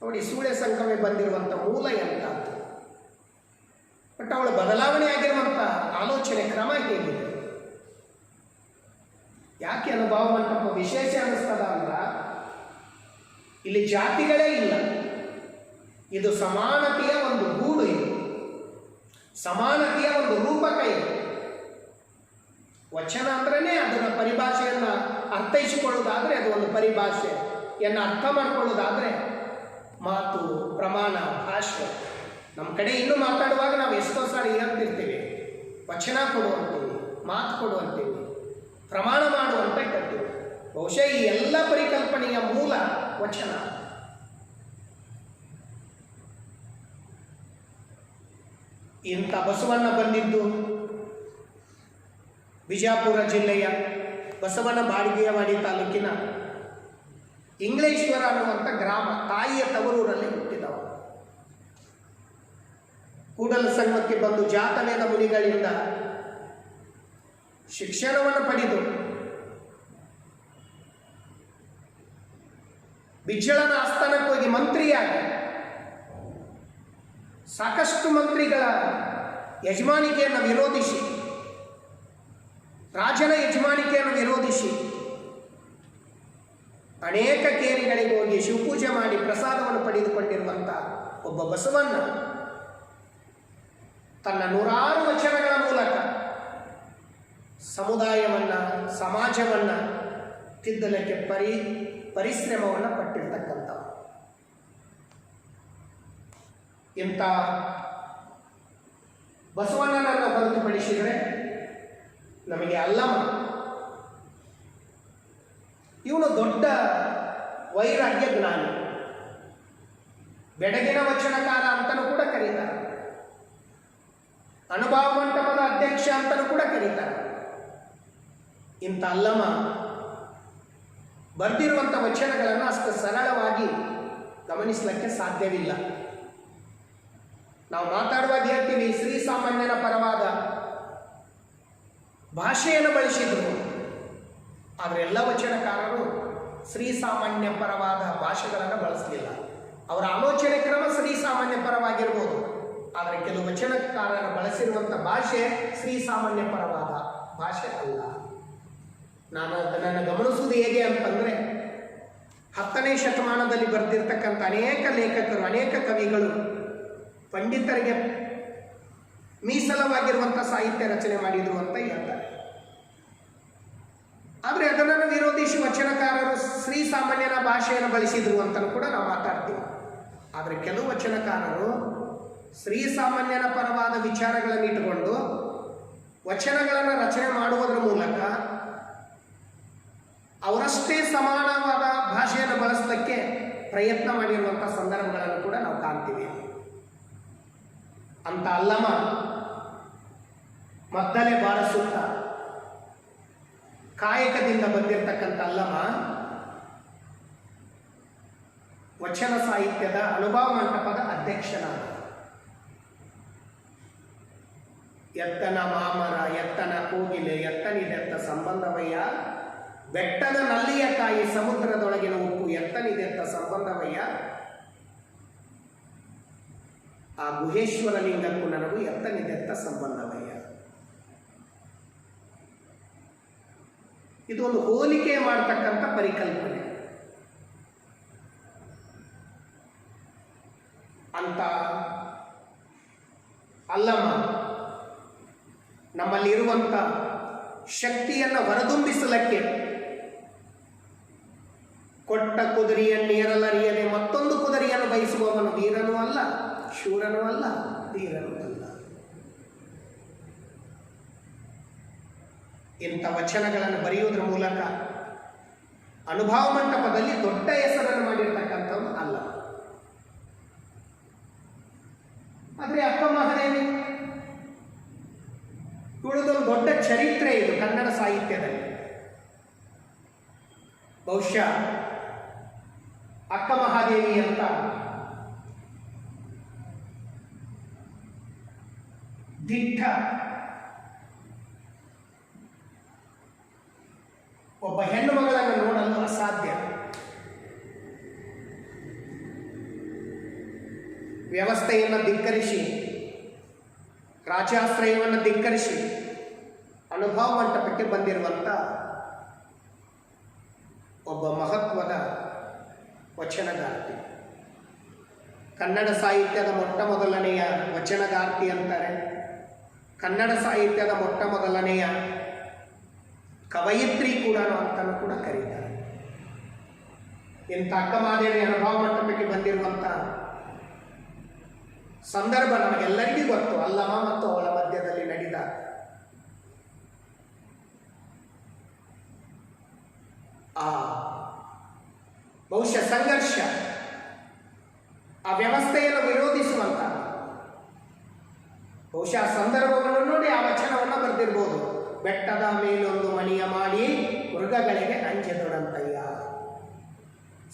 Speaker 1: ನೋಡಿ, ಸೂಳೆ ಸಂಕವೆ ಬಂದಿರುವಂಥ ಮೂಲ ಎಂಥದ್ದು, ಬಟ್ ಅವಳು ಬದಲಾವಣೆ ಆಗಿರುವಂಥ ಆಲೋಚನೆ ಕ್ರಮ ಹೇಗಿದೆ? ಯಾಕೆ ಅನುಭವ ಮಂಟಪ ವಿಶೇಷ ಅನ್ನಿಸ್ತದ ಅಂದ್ರೆ ಇಲ್ಲಿ ಜಾತಿಗಳೇ ಇಲ್ಲ. ಇದು ಸಮಾನತೆಯ ಒಂದು ಗೂಡು, ಇದು ಸಮಾನತೆಯ ಒಂದು ರೂಪಕ. ಇದು ವಚನ ಅಂದ್ರೇ ಅದರ ಪರಿಭಾಷೆಯನ್ನು ಅರ್ಥೈಸಿಕೊಳ್ಳುವುದಾದರೆ ಅದು ಒಂದು ಪರಿಭಾಷೆಯನ್ನು ಅರ್ಥ ಮಾಡಿಕೊಳ್ಳುವುದಾದರೆ ಮಾತು, ಪ್ರಮಾಣ, ಭಾಷೆ. ನಮ್ಮ ಕಡೆ ಇನ್ನೂ ಮಾತಾಡುವಾಗ ನಾವು ಎಷ್ಟೋ ಸಾರಿ ಹೇಳ್ತಿರ್ತೀವಿ, ವಚನ ಕೊಡುವಂತೀವಿ, ಮಾತು ಕೊಡುವಂತೀವಿ, ಪ್ರಮಾಣ ಮಾಡುವಂತ ಕರ್ತೀವಿ. ಬಹುಶಃ ಈ ಎಲ್ಲ ಪರಿಕಲ್ಪನೆಯ ಮೂಲ ವಚನ. ಇಂಥ ಬಸವಣ್ಣ ಬಂದಿದ್ದು ಬಿಜಾಪುರ ಜಿಲ್ಲೆಯ ಬಸವನ ಬಾಡಿಗೆಯವಾಡಿ ತಾಲೂಕಿನ ಇಂಗ್ಲೇಶ್ವರ ಅನ್ನುವಂಥ ಗ್ರಾಮ, ತಾಯಿಯ ತವರೂರಲ್ಲಿ ಹುಟ್ಟಿದವ. ಕೂಡಲ ಸಂಘಕ್ಕೆ ಬಂದು ಜಾತವೇದ ಮುನಿಗಳಿಂದ ಶಿಕ್ಷಣವನ್ನು ಪಡೆದು ಬಿಜ್ಜಳನ ಆಸ್ಥಾನಕ್ಕೆ ಹೋಗಿ ಮಂತ್ರಿಯಾಗಿ ಸಾಕಷ್ಟು ಮಂತ್ರಿಗಳ ಯಜಮಾನಿಕೆಯನ್ನು ವಿರೋಧಿಸಿ, ರಾಜನ ಯಜಮಾನಿಕೆಯನ್ನು ವಿರೋಧಿಸಿ ಅನೇಕ ಕೇರಿಗಳಿಗೆ ಹೋಗಿ ಶಿವಪೂಜೆ ಮಾಡಿ ಪ್ರಸಾದವನ್ನು ಪಡೆದುಕೊಂಡಿರುವಂಥ ಒಬ್ಬ ಬಸವಣ್ಣ ತನ್ನ 100 ವಚನಗಳ ಮೂಲಕ ಸಮುದಾಯವನ್ನು, ಸಮಾಜವನ್ನು ತಿದ್ದಲಿಕ್ಕೆ ಪರಿಶ್ರಮವನ್ನು ಪಟ್ಟಿರ್ತಕ್ಕಂಥ ಇಂಥ ಬಸವಣ್ಣನನ್ನು ಹೊರತುಪಡಿಸಿದರೆ ನಮಗೆ ಅಲ್ಲಮ್ಮ, ಇವನು ದೊಡ್ಡ ವೈರಾಗ್ಯ ಜ್ಞಾನಿ, ಬೆಡಗಿನ ವಚನಕಾರ ಅಂತಲೂ ಕೂಡ ಕರೀತಾರೆ, ಅನುಭವ ಮಂಟಪದ ಅಧ್ಯಕ್ಷ ಅಂತಲೂ ಕೂಡ ಕರೀತಾರೆ. ಇಂಥ ಅಲ್ಲಮ್ಮ ಬರೆದಿರುವಂಥ ವಚನಗಳನ್ನು ಅಷ್ಟು ಸರಳವಾಗಿ ಗಮನಿಸಲಿಕ್ಕೆ ಸಾಧ್ಯವಿಲ್ಲ. ನಾವು ಮಾತಾಡುವಾಗ ಹೇಳ್ತೀವಿ ಶ್ರೀ ಸಾಮಾನ್ಯನ ಪರವಾದ ಭಾಷೆಯನ್ನು ಬಳಸಿದರು, ಆದರೆ ಎಲ್ಲ ವಚನಕಾರರು ಶ್ರೀ ಸಾಮಾನ್ಯ ಪರವಾದ ಭಾಷೆಗಳನ್ನು ಬಳಸಲಿಲ್ಲ. ಅವರ ಆಲೋಚನೆ ಕ್ರಮ ಶ್ರೀ ಸಾಮಾನ್ಯ ಪರವಾಗಿರ್ಬೋದು, ಆದರೆ ಕೆಲವು ವಚನಕಾರರು ಬಳಸಿರುವಂಥ ಭಾಷೆ ಶ್ರೀ ಸಾಮಾನ್ಯ ಪರವಾದ ಭಾಷೆ ಅಲ್ಲ. ನಾನು ಅದನ್ನು ಗಮನಿಸುವುದು ಹೇಗೆ ಅಂತಂದರೆ, 10ನೇ ಶತಮಾನದಲ್ಲಿ ಬರೆದಿರ್ತಕ್ಕಂಥ ಅನೇಕ ಲೇಖಕರು, ಅನೇಕ ಕವಿಗಳು ಪಂಡಿತರಿಗೆ ಮೀಸಲವಾಗಿರುವಂಥ ಸಾಹಿತ್ಯ ರಚನೆ ಮಾಡಿದರು ಅಂತ ಹೇಳ್ತಾರೆ. ಆದರೆ ಅದನ್ನು ವಿರೋಧಿಸಿ ವಚನಕಾರರು ಶ್ರೀ ಸಾಮಾನ್ಯನ ಭಾಷೆಯನ್ನು ಬಳಸಿದರು ಅಂತಲೂ ಕೂಡ ನಾವು ಮಾತಾಡ್ತೀವಿ. ಆದರೆ ಕೆಲವು ವಚನಕಾರರು ಶ್ರೀ ಸಾಮಾನ್ಯನ ಪರವಾದ ವಿಚಾರಗಳನ್ನು ಇಟ್ಟುಕೊಂಡು ವಚನಗಳನ್ನು ರಚನೆ ಮಾಡುವುದರ ಮೂಲಕ ಅವರಷ್ಟೇ ಸಮಾನವಾದ ಭಾಷೆಯನ್ನು ಬಳಸಲಿಕ್ಕೆ ಪ್ರಯತ್ನ ಮಾಡಿರುವಂಥ ಸಂದರ್ಭಗಳನ್ನು ಕೂಡ ನಾವು ಕಾಣ್ತೀವಿ. ಅಂತ ಅಲ್ಲಮ್ಮ ಮದ್ದಲೆ ಬಾರಿಸುತ್ತ ಕಾಯಕದಿಂದ ಬಂದಿರತಕ್ಕಂಥ ಅಲ್ಲಮ್ಮ ವಚನ ಸಾಹಿತ್ಯದ ಅನುಭವ ಮಂಟಪದ ಅಧ್ಯಕ್ಷನಾದ. ಎತ್ತನ ಮಾಮರ, ಎತ್ತನ ಕೋಗಿಲೆ, ಎತ್ತನಿದೆತ್ತ ಸಂಬಂಧವಯ್ಯ, ಬೆಟ್ಟದ ನಲ್ಲಿಯ ಕಾಯಿ, ಸಮುದ್ರದೊಳಗಿನ ಉಪ್ಪು, ಎತ್ತನಿದೆತ್ತ ಸಂಬಂಧವಯ್ಯ, ಆ ಗುಹೇಶ್ವರ ಲಿಂಗಕ್ಕೂ ನನಗೂ ಎತ್ತನಿದೆತ್ತ ಸಂಬಂಧವಯ್ಯ. ಇದು ಒಂದು ಹೋಲಿಕೆ ಮಾಡತಕ್ಕಂಥ ಪರಿಕಲ್ಪನೆ. ಅಂತ ಅಲ್ಲಮ್ಮ ನಮ್ಮಲ್ಲಿರುವಂಥ ಶಕ್ತಿಯನ್ನು ಹೊರದುಂಬಿಸಲಿಕ್ಕೆ ಕೊಟ್ಟ ಕುದುರೆಯನ್ನೇರಲರಿಯದೆ ಮತ್ತೊಂದು ಕುದುರೆಯನ್ನು ಬಯಸುವವನು ವೀರನೂ ಅಲ್ಲ, ಶೂರನೂ ಅಲ್ಲ, ಧೀರನೂ ಅಲ್ಲ. ಇಂಥ ವಚನಗಳನ್ನು ಬರೆಯುವುದರ ಮೂಲಕ ಅನುಭವ ಮಂಟಪದಲ್ಲಿ ದೊಡ್ಡ ಹೆಸರನ್ನು ಮಾಡಿರ್ತಕ್ಕಂಥವ್ರು ಅಲ್ಲ. ಆದರೆ ಅಕ್ಕ ಮಹಾದೇವಿ ಇವಳದೊಂದು ದೊಡ್ಡ ಚರಿತ್ರೆ ಇದು ಕನ್ನಡ ಸಾಹಿತ್ಯದಲ್ಲಿ. ಬಹುಶಃ ಅಕ್ಕ ಮಹಾದೇವಿ ಅಂತ ದಿಟ್ಟ ಒಬ್ಬ ಹೆಣ್ಣು ಮಗಳನ್ನು ನೋಡಲು ಅಸಾಧ್ಯ. ವ್ಯವಸ್ಥೆಯನ್ನು ಧಿಕ್ಕರಿಸಿ, ರಾಜಾಶ್ರಯವನ್ನು ಧಿಕ್ಕರಿಸಿ ಅನುಭವ ಮಂಟಪಕ್ಕೆ ಬಂದಿರುವಂಥ ಒಬ್ಬ ಮಹತ್ವದ ವಚನಗಾರ್ತಿ. ಕನ್ನಡ ಸಾಹಿತ್ಯದ ಮೊಟ್ಟ ಮೊದಲನೆಯ ವಚನಗಾರ್ತಿ ಅಂತಾರೆ. ಕನ್ನಡ ಸಾಹಿತ್ಯದ ಮೊಟ್ಟ ಮೊದಲನೆಯ ಕವಯಿತ್ರಿ ಕೂಡ ಅಂತಲೂ ಕೂಡ ಕರೀತಾರೆ. ಇಂಥ ಅಕ್ಕ ಮಹಾದೇವಿ ಅನುಭವ ಮಂಟಪಕ್ಕೆ ಬಂದಿರುವಂಥ ಸಂದರ್ಭ ನಮಗೆಲ್ಲರಿಗೂ ಗೊತ್ತು. ಅಲ್ಲಮ ಮತ್ತು ಅವಳ ಮಧ್ಯದಲ್ಲಿ ನಡೆದ ಆ ಬಹುಶಃ ಸಂಘರ್ಷ, ಆ ವ್ಯವಸ್ಥೆಯನ್ನು ವಿರೋಧಿಸುವಂತ ಬಹುಶಃ ಸಂದರ್ಭವನ್ನು ನೋಡಿ ಆ ವಚನವನ್ನು ಬರೆದಿರ್ಬೋದು. ಬೆಟ್ಟದ ಮೇಲೊಂದು ಮಣಿಯ ಮಾಡಿ ಮೃಗಗಳಿಗೆ ಅಂಜೆದೊಡಂತಯ್ಯ,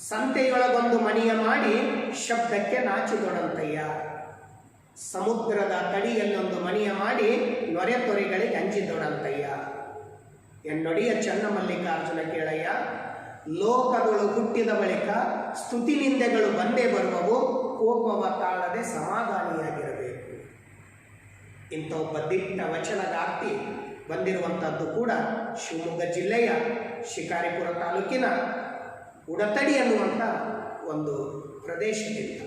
Speaker 1: ಸಂತೆಯೊಳಗೊಂದು ಮಣಿಯ ಮಾಡಿ ಶಬ್ದಕ್ಕೆ ನಾಚಿದೊಡಂತಯ್ಯ, ಸಮುದ್ರದ ತಡಿಯಲ್ಲೊಂದು ಮಣಿಯ ಮಾಡಿ ನೊರೆ ತೊರೆಗಳಿಗೆ ಅಂಜಿದೊಡಂತಯ್ಯ, ಎನ್ನೊಡಿಯ ಚನ್ನಮಲ್ಲಿಕಾರ್ಜುನ ಕೇಳಯ್ಯ, ಲೋಕಗಳು ಹುಟ್ಟಿದ ಬಳಿಕ ಸ್ತುತಿ ನಿಂದೆಗಳು ಬಂದೇ ಬರುವವು, ಕೋಪವ ತಾಳದೆ ಸಮಾಧಾನಿಯಾಗಿರಬೇಕು. ಇಂಥ ಒಬ್ಬ ದಿಟ್ಟ ವಚನಗಾರ್ತಿ ಬಂದಿರುವಂಥದ್ದು ಕೂಡ ಶಿವಮೊಗ್ಗ ಜಿಲ್ಲೆಯ ಶಿಕಾರಿಪುರ ತಾಲೂಕಿನ ಉಡತಡಿ ಅನ್ನುವಂಥ ಒಂದು ಪ್ರದೇಶದಿಂದ.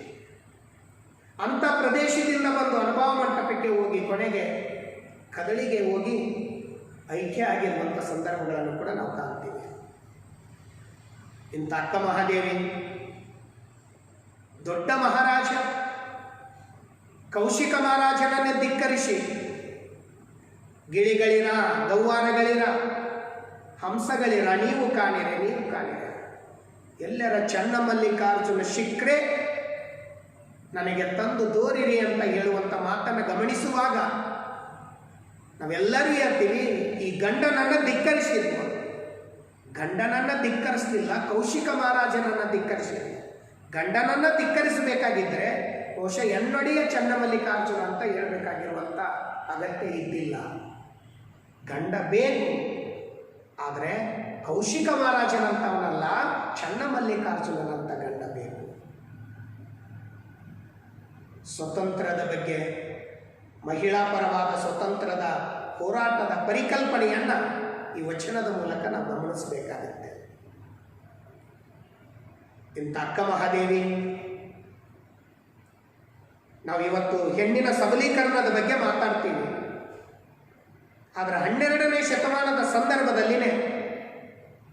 Speaker 1: ಅಂಥ ಪ್ರದೇಶದಿಂದ ಬಂದು ಅನುಭವ ಮಂಟಪಕ್ಕೆ ಹೋಗಿ ಕೊನೆಗೆ ಕದಳಿಗೆ ಹೋಗಿ ಐಕ್ಯ ಆಗಿರುವಂಥ ಸಂದರ್ಭಗಳನ್ನು ಕೂಡ ನಾವು ಕಾಣ್ತೀವಿ. ಇಂಥ ಅಕ್ಕ ಮಹಾದೇವಿ ದೊಡ್ಡ ಮಹಾರಾಜ ಕೌಶಿಕ ಮಹಾರಾಜನನ್ನೇ ಧಿಕ್ಕರಿಸಿ ಗಿಳಿಗಳಿರ, ಗೌವಾರಗಳಿರ, ಹಂಸಗಳಿರ, ನೀವು ಕಾಣಿರೆ, ನೀವು ಕಾಣಿರೆ, ಎಲ್ಲರ ಚನ್ನಮಲ್ಲಿಕಾರ್ಜುನ ಶಿಕ್ರೆ ನನಗೆ ತಂದು ತೋರಿರಿ ಅಂತ ಹೇಳುವಂಥ ಮಾತನ್ನು ಗಮನಿಸುವಾಗ ನಾವೆಲ್ಲರೂ ಹೇಳ್ತೀವಿ, ಈ ಗಂಡನನ್ನು ಧಿಕ್ಕರಿಸಿದ್ವು. ಗಂಡನನ್ನು ಧಿಕ್ಕರಿಸಲಿಲ್ಲ, ಕೌಶಿಕ ಮಹಾರಾಜನನ್ನು ಧಿಕ್ಕರಿಸಲಿಲ್ಲ. ಗಂಡನನ್ನು ಧಿಕ್ಕರಿಸಬೇಕಾಗಿದ್ದರೆ ಬಹುಶಃ ಎನ್ನೊಡಿಯ ಚನ್ನಮಲ್ಲಿಕಾರ್ಜುನ ಅಂತ ಹೇಳಬೇಕಾಗಿರುವಂಥ ಅಗತ್ಯ ಇದ್ದಿಲ್ಲ. ಗಂಡ ಬೇಕು, ಆದರೆ ಕೌಶಿಕ ಮಹಾರಾಜನಂತವನಲ್ಲ, ಚನ್ನಮಲ್ಲಿಕಾರ್ಜುನನಂತ ಗಂಡ ಬೇಕು. ಸ್ವತಂತ್ರದ ಬಗ್ಗೆ, ಮಹಿಳಾ ಪರವಾದ ಸ್ವತಂತ್ರದ ಹೋರಾಟದ ಪರಿಕಲ್ಪನೆಯನ್ನು ಈ ವಚನದ ಮೂಲಕ ನಾವು ಗಮನಿಸಬೇಕಾಗುತ್ತೆ. ಇಂಥ ಅಕ್ಕ ಮಹಾದೇವಿ, ನಾವು ಇವತ್ತು ಹೆಣ್ಣಿನ ಸಬಲೀಕರಣದ ಬಗ್ಗೆ ಮಾತಾಡ್ತೀವಿ, ಆದರೆ 12ನೇ ಶತಮಾನದ ಸಂದರ್ಭದಲ್ಲಿನೇ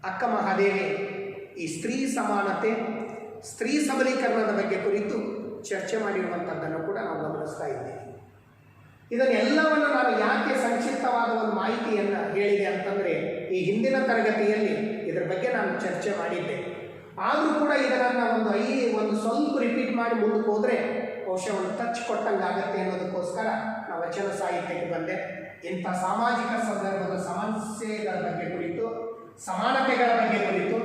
Speaker 1: ಅಕ್ಕ ಮಹಾದೇವಿ ಈ ಸ್ತ್ರೀ ಸಮಾನತೆ, ಸ್ತ್ರೀ ಸಬಲೀಕರಣದ ಬಗ್ಗೆ ಕುರಿತು ಚರ್ಚೆ ಮಾಡಿರುವಂಥದ್ದನ್ನು ಕೂಡ ನಾವು ಗಮನಿಸ್ತಾ ಇದ್ದೇವೆ. ಇದನ್ನೆಲ್ಲವನ್ನು ನಾನು ಯಾಕೆ ಸಂಕ್ಷಿಪ್ತವಾದ ಒಂದು ಮಾಹಿತಿಯನ್ನು ಹೇಳಿದೆ ಅಂತಂದರೆ, ಈ ಹಿಂದಿನ ತರಗತಿಯಲ್ಲಿ ಇದರ ಬಗ್ಗೆ ನಾನು ಚರ್ಚೆ ಮಾಡಿದ್ದೆ. ಆದರೂ ಕೂಡ ಇದನ್ನು ಒಂದು ಸ್ವಲ್ಪ ರಿಪೀಟ್ ಮಾಡಿ ಮುಂದಕ್ಕೆ ಹೋದರೆ ಬಹುಶಃ ಒಂದು ಟಚ್ ಕೊಟ್ಟಂಗಾಗತ್ತೆ ಅನ್ನೋದಕ್ಕೋಸ್ಕರ ನಾವು ವಚನ ಸಾಹಿತ್ಯಕ್ಕೆ ಬಂದೆ. ಇಂಥ ಸಾಮಾಜಿಕ ಸಂದರ್ಭದ ಸಮಸ್ಯೆಗಳ ಬಗ್ಗೆ ಕುರಿತು, ಸಮಾನತೆಗಳ ಬಗ್ಗೆ ಕುರಿತು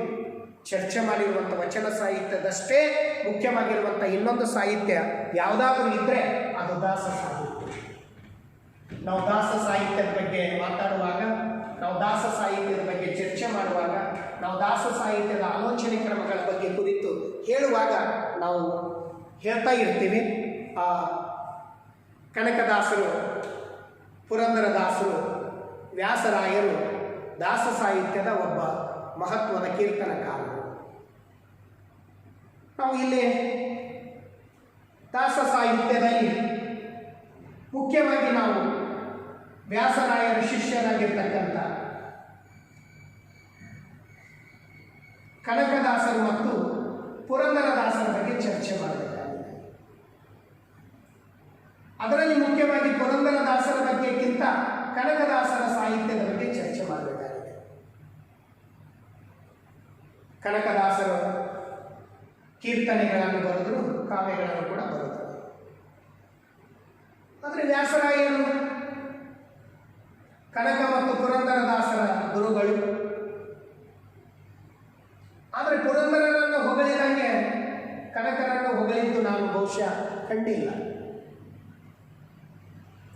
Speaker 1: ಚರ್ಚೆ ಮಾಡಿರುವಂಥ ವಚನ ಸಾಹಿತ್ಯದಷ್ಟೇ ಮುಖ್ಯವಾಗಿರುವಂಥ ಇನ್ನೊಂದು ಸಾಹಿತ್ಯ ಯಾವುದಾದ್ರೂ ಇದ್ದರೆ ಅದು ದಾಸ ಸಾಹಿತ್ಯ. ನಾವು ದಾಸ ಸಾಹಿತ್ಯದ ಬಗ್ಗೆ ಮಾತಾಡುವಾಗ, ನಾವು ದಾಸ ಸಾಹಿತ್ಯದ ಬಗ್ಗೆ ಚರ್ಚೆ ಮಾಡುವಾಗ, ನಾವು ದಾಸ ಸಾಹಿತ್ಯದ ಆಲೋಚನೆ ಕ್ರಮಗಳ ಬಗ್ಗೆ ಕುರಿತು ಹೇಳುವಾಗ ನಾವು ಹೇಳ್ತಾ ಇರ್ತೀವಿ, ಕನಕದಾಸರು, ಪುರಂದರದಾಸರು, ವ್ಯಾಸರಾಯರು ದಾಸ ಸಾಹಿತ್ಯದ ಒಬ್ಬ ಮಹತ್ವದ ಕೀರ್ತನಕಾರರು. ನಾವು ಇಲ್ಲಿ ದಾಸ ಸಾಹಿತ್ಯದಲ್ಲಿ ಮುಖ್ಯವಾಗಿ ನಾವು ವ್ಯಾಸರಾಯರ ಶಿಷ್ಯರಾಗಿರ್ತಕ್ಕಂಥ ಕನಕದಾಸರು ಮತ್ತು ಪುರಂದರದಾಸರ ಬಗ್ಗೆ ಚರ್ಚೆ ಮಾಡಬೇಕಾಗಿದೆ. ಅದರಲ್ಲಿ ಮುಖ್ಯವಾಗಿ ಪುರಂದರದಾಸರ ಬಗ್ಗೆಕ್ಕಿಂತ ಕನಕದಾಸರ ಸಾಹಿತ್ಯದ ಬಗ್ಗೆ ಚರ್ಚೆ ಮಾಡಬೇಕು. ಕನಕದಾಸರು ಕೀರ್ತನೆಗಳನ್ನು ಬರೆದ್ರು, ಕಾವ್ಯಗಳನ್ನು ಕೂಡ ಬರೆದರು. ಆದರೆ ವ್ಯಾಸರಾಯರು ಕನಕ ಮತ್ತು ಪುರಂದರದಾಸರ ಗುರುಗಳು. ಆದರೆ ಪುರಂದರನನ್ನು ಹೊಗಳಿದಂಗೆ ಕನಕನನ್ನು ಹೊಗಳಿದ್ದು ನಾನು ಬಹುಶಃ ಕಂಡಿಲ್ಲ.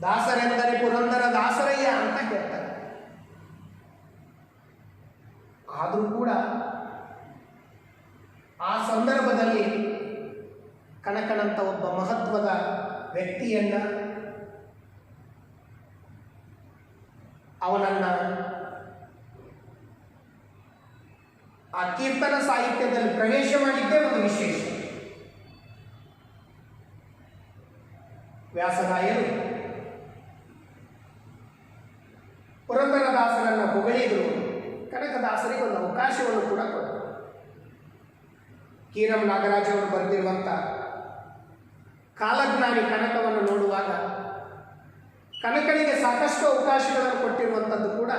Speaker 1: ದಾಸರೆಂದರೆ ಪುರಂದರ ದಾಸರಯ್ಯ ಅಂತ ಹೇಳ್ತಾರೆ. ಆದರೂ ಕೂಡ ಆ ಸಂದರ್ಭದಲ್ಲಿ ಕನಕನಂತ ಒಬ್ಬ ಮಹತ್ವದ ವ್ಯಕ್ತಿಯನ್ನ, ಅವನನ್ನ ಆ ಕೀರ್ತನ ಸಾಹಿತ್ಯದಲ್ಲಿ ಪ್ರವೇಶ ಮಾಡಿದ್ದೇ ಒಂದು ವಿಶೇಷ. ವ್ಯಾಸರಾಯರು ಪುರಂದರದಾಸರನ್ನು ಹೊಗಳಿದ್ರು, ಕನಕದಾಸರಿಗೆ ಒಂದು ಅವಕಾಶವನ್ನು ಕೂಡ ಕೊಟ್ಟರು. ಕೀರಂ ನಾಗರಾಜ್ ಅವರು ಬರೆದಿರುವಂಥ ಕಾಲಜ್ಞಾನಿ ಕನಕವನ್ನು ನೋಡುವಾಗ ಕನಕನಿಗೆ ಸಾಕಷ್ಟು ಅವಕಾಶಗಳನ್ನು ಕೊಟ್ಟಿರುವಂಥದ್ದು ಕೂಡ,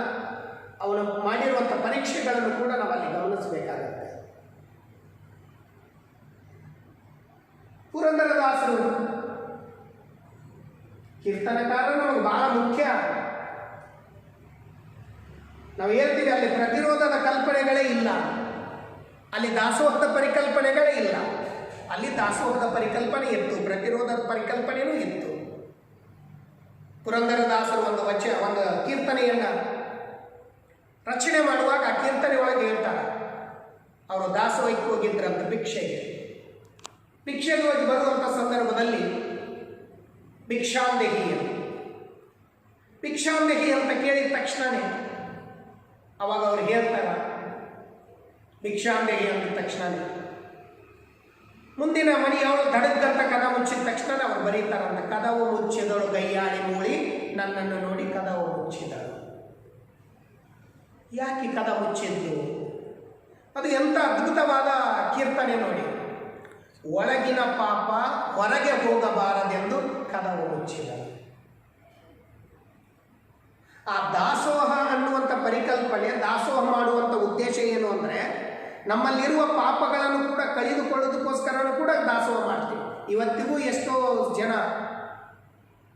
Speaker 1: ಅವನು ಮಾಡಿರುವಂಥ ಪರೀಕ್ಷೆಗಳನ್ನು ಕೂಡ ನಾವಲ್ಲಿ ಗಮನಿಸಬೇಕಾಗತ್ತೆ. ಪುರಂದರದಾಸರು ಕೀರ್ತನಕಾರರು ನಮಗೆ ಬಹಳ ಮುಖ್ಯ. ನಾವು ಹೇಳ್ತೀವಿ ಅಲ್ಲಿ ಪ್ರತಿರೋಧದ ಕಲ್ಪನೆಗಳೇ ಇಲ್ಲ, ಅಲ್ಲಿ ದಾಸೋಹದ ಪರಿಕಲ್ಪನೆಗಳೇ ಇಲ್ಲ. ಅಲ್ಲಿ ದಾಸೋಹದ ಪರಿಕಲ್ಪನೆ ಇತ್ತು, ಪ್ರತಿರೋಧದ ಪರಿಕಲ್ಪನೆಯೂ ಇತ್ತು. ಪುರಂದರದಾಸರು ಒಂದು ಕೀರ್ತನೆಯನ್ನ ರಚನೆ ಮಾಡುವಾಗ ಆ ಕೀರ್ತನೆ ಒಳಗೆ ಹೇಳ್ತಾರೆ, ಅವರು ದಾಸೋಹಕ್ಕೆ ಹೋಗಿದ್ರಂತ ಭಿಕ್ಷೆಗೆ ಹೋಗಿ ಬರುವಂಥ ಸಂದರ್ಭದಲ್ಲಿ ಭಿಕ್ಷಾಂದೇಹಿ ಅಂತ ಕೇಳಿದ ತಕ್ಷಣನೇ ಅವಾಗ ಅವ್ರು ಹೇಳ್ತಾರೆ, ಭಿಕ್ಷಾಂದೇಹಿ ಅಂದ ತಕ್ಷಣನೇ ಮುಂದಿನ ಮನೆಯವರು ದಡದ್ದಂತ ಕದ ಮುಚ್ಚಿದ ತಕ್ಷಣ ಅವ್ರು ಬರೀತಾರಂತ, ಕದವು ಮುಚ್ಚಿದಳು ಗೈಯಾಳಿ ಮೂಳಿ ನನ್ನನ್ನು ನೋಡಿ ಕದವು ಮುಚ್ಚಿದಳು. ಯಾಕೆ ಕದ ಮುಚ್ಚಿದ್ದು? ಅದು ಎಂಥ ಅದ್ಭುತವಾದ ಕೀರ್ತನೆ ನೋಡಿ. ಒಳಗಿನ ಪಾಪ ಹೊರಗೆ ಹೋಗಬಾರದೆಂದು ಕದವು ಮುಚ್ಚಿದಳು. ಆ ದಾಸೋಹ ಅನ್ನುವಂಥ ಪರಿಕಲ್ಪನೆ, ದಾಸೋಹ ಮಾಡುವಂಥ ಉದ್ದೇಶ ಏನು ಅಂದರೆ, ನಮ್ಮಲ್ಲಿರುವ ಪಾಪಗಳನ್ನು ಕೂಡ ಕಳೆದುಕೊಳ್ಳೋದಕ್ಕೋಸ್ಕರನೂ ಕೂಡ ದಾಸೋಹ ಮಾಡ್ತೀವಿ. ಇವತ್ತಿಗೂ ಎಷ್ಟೋ ಜನ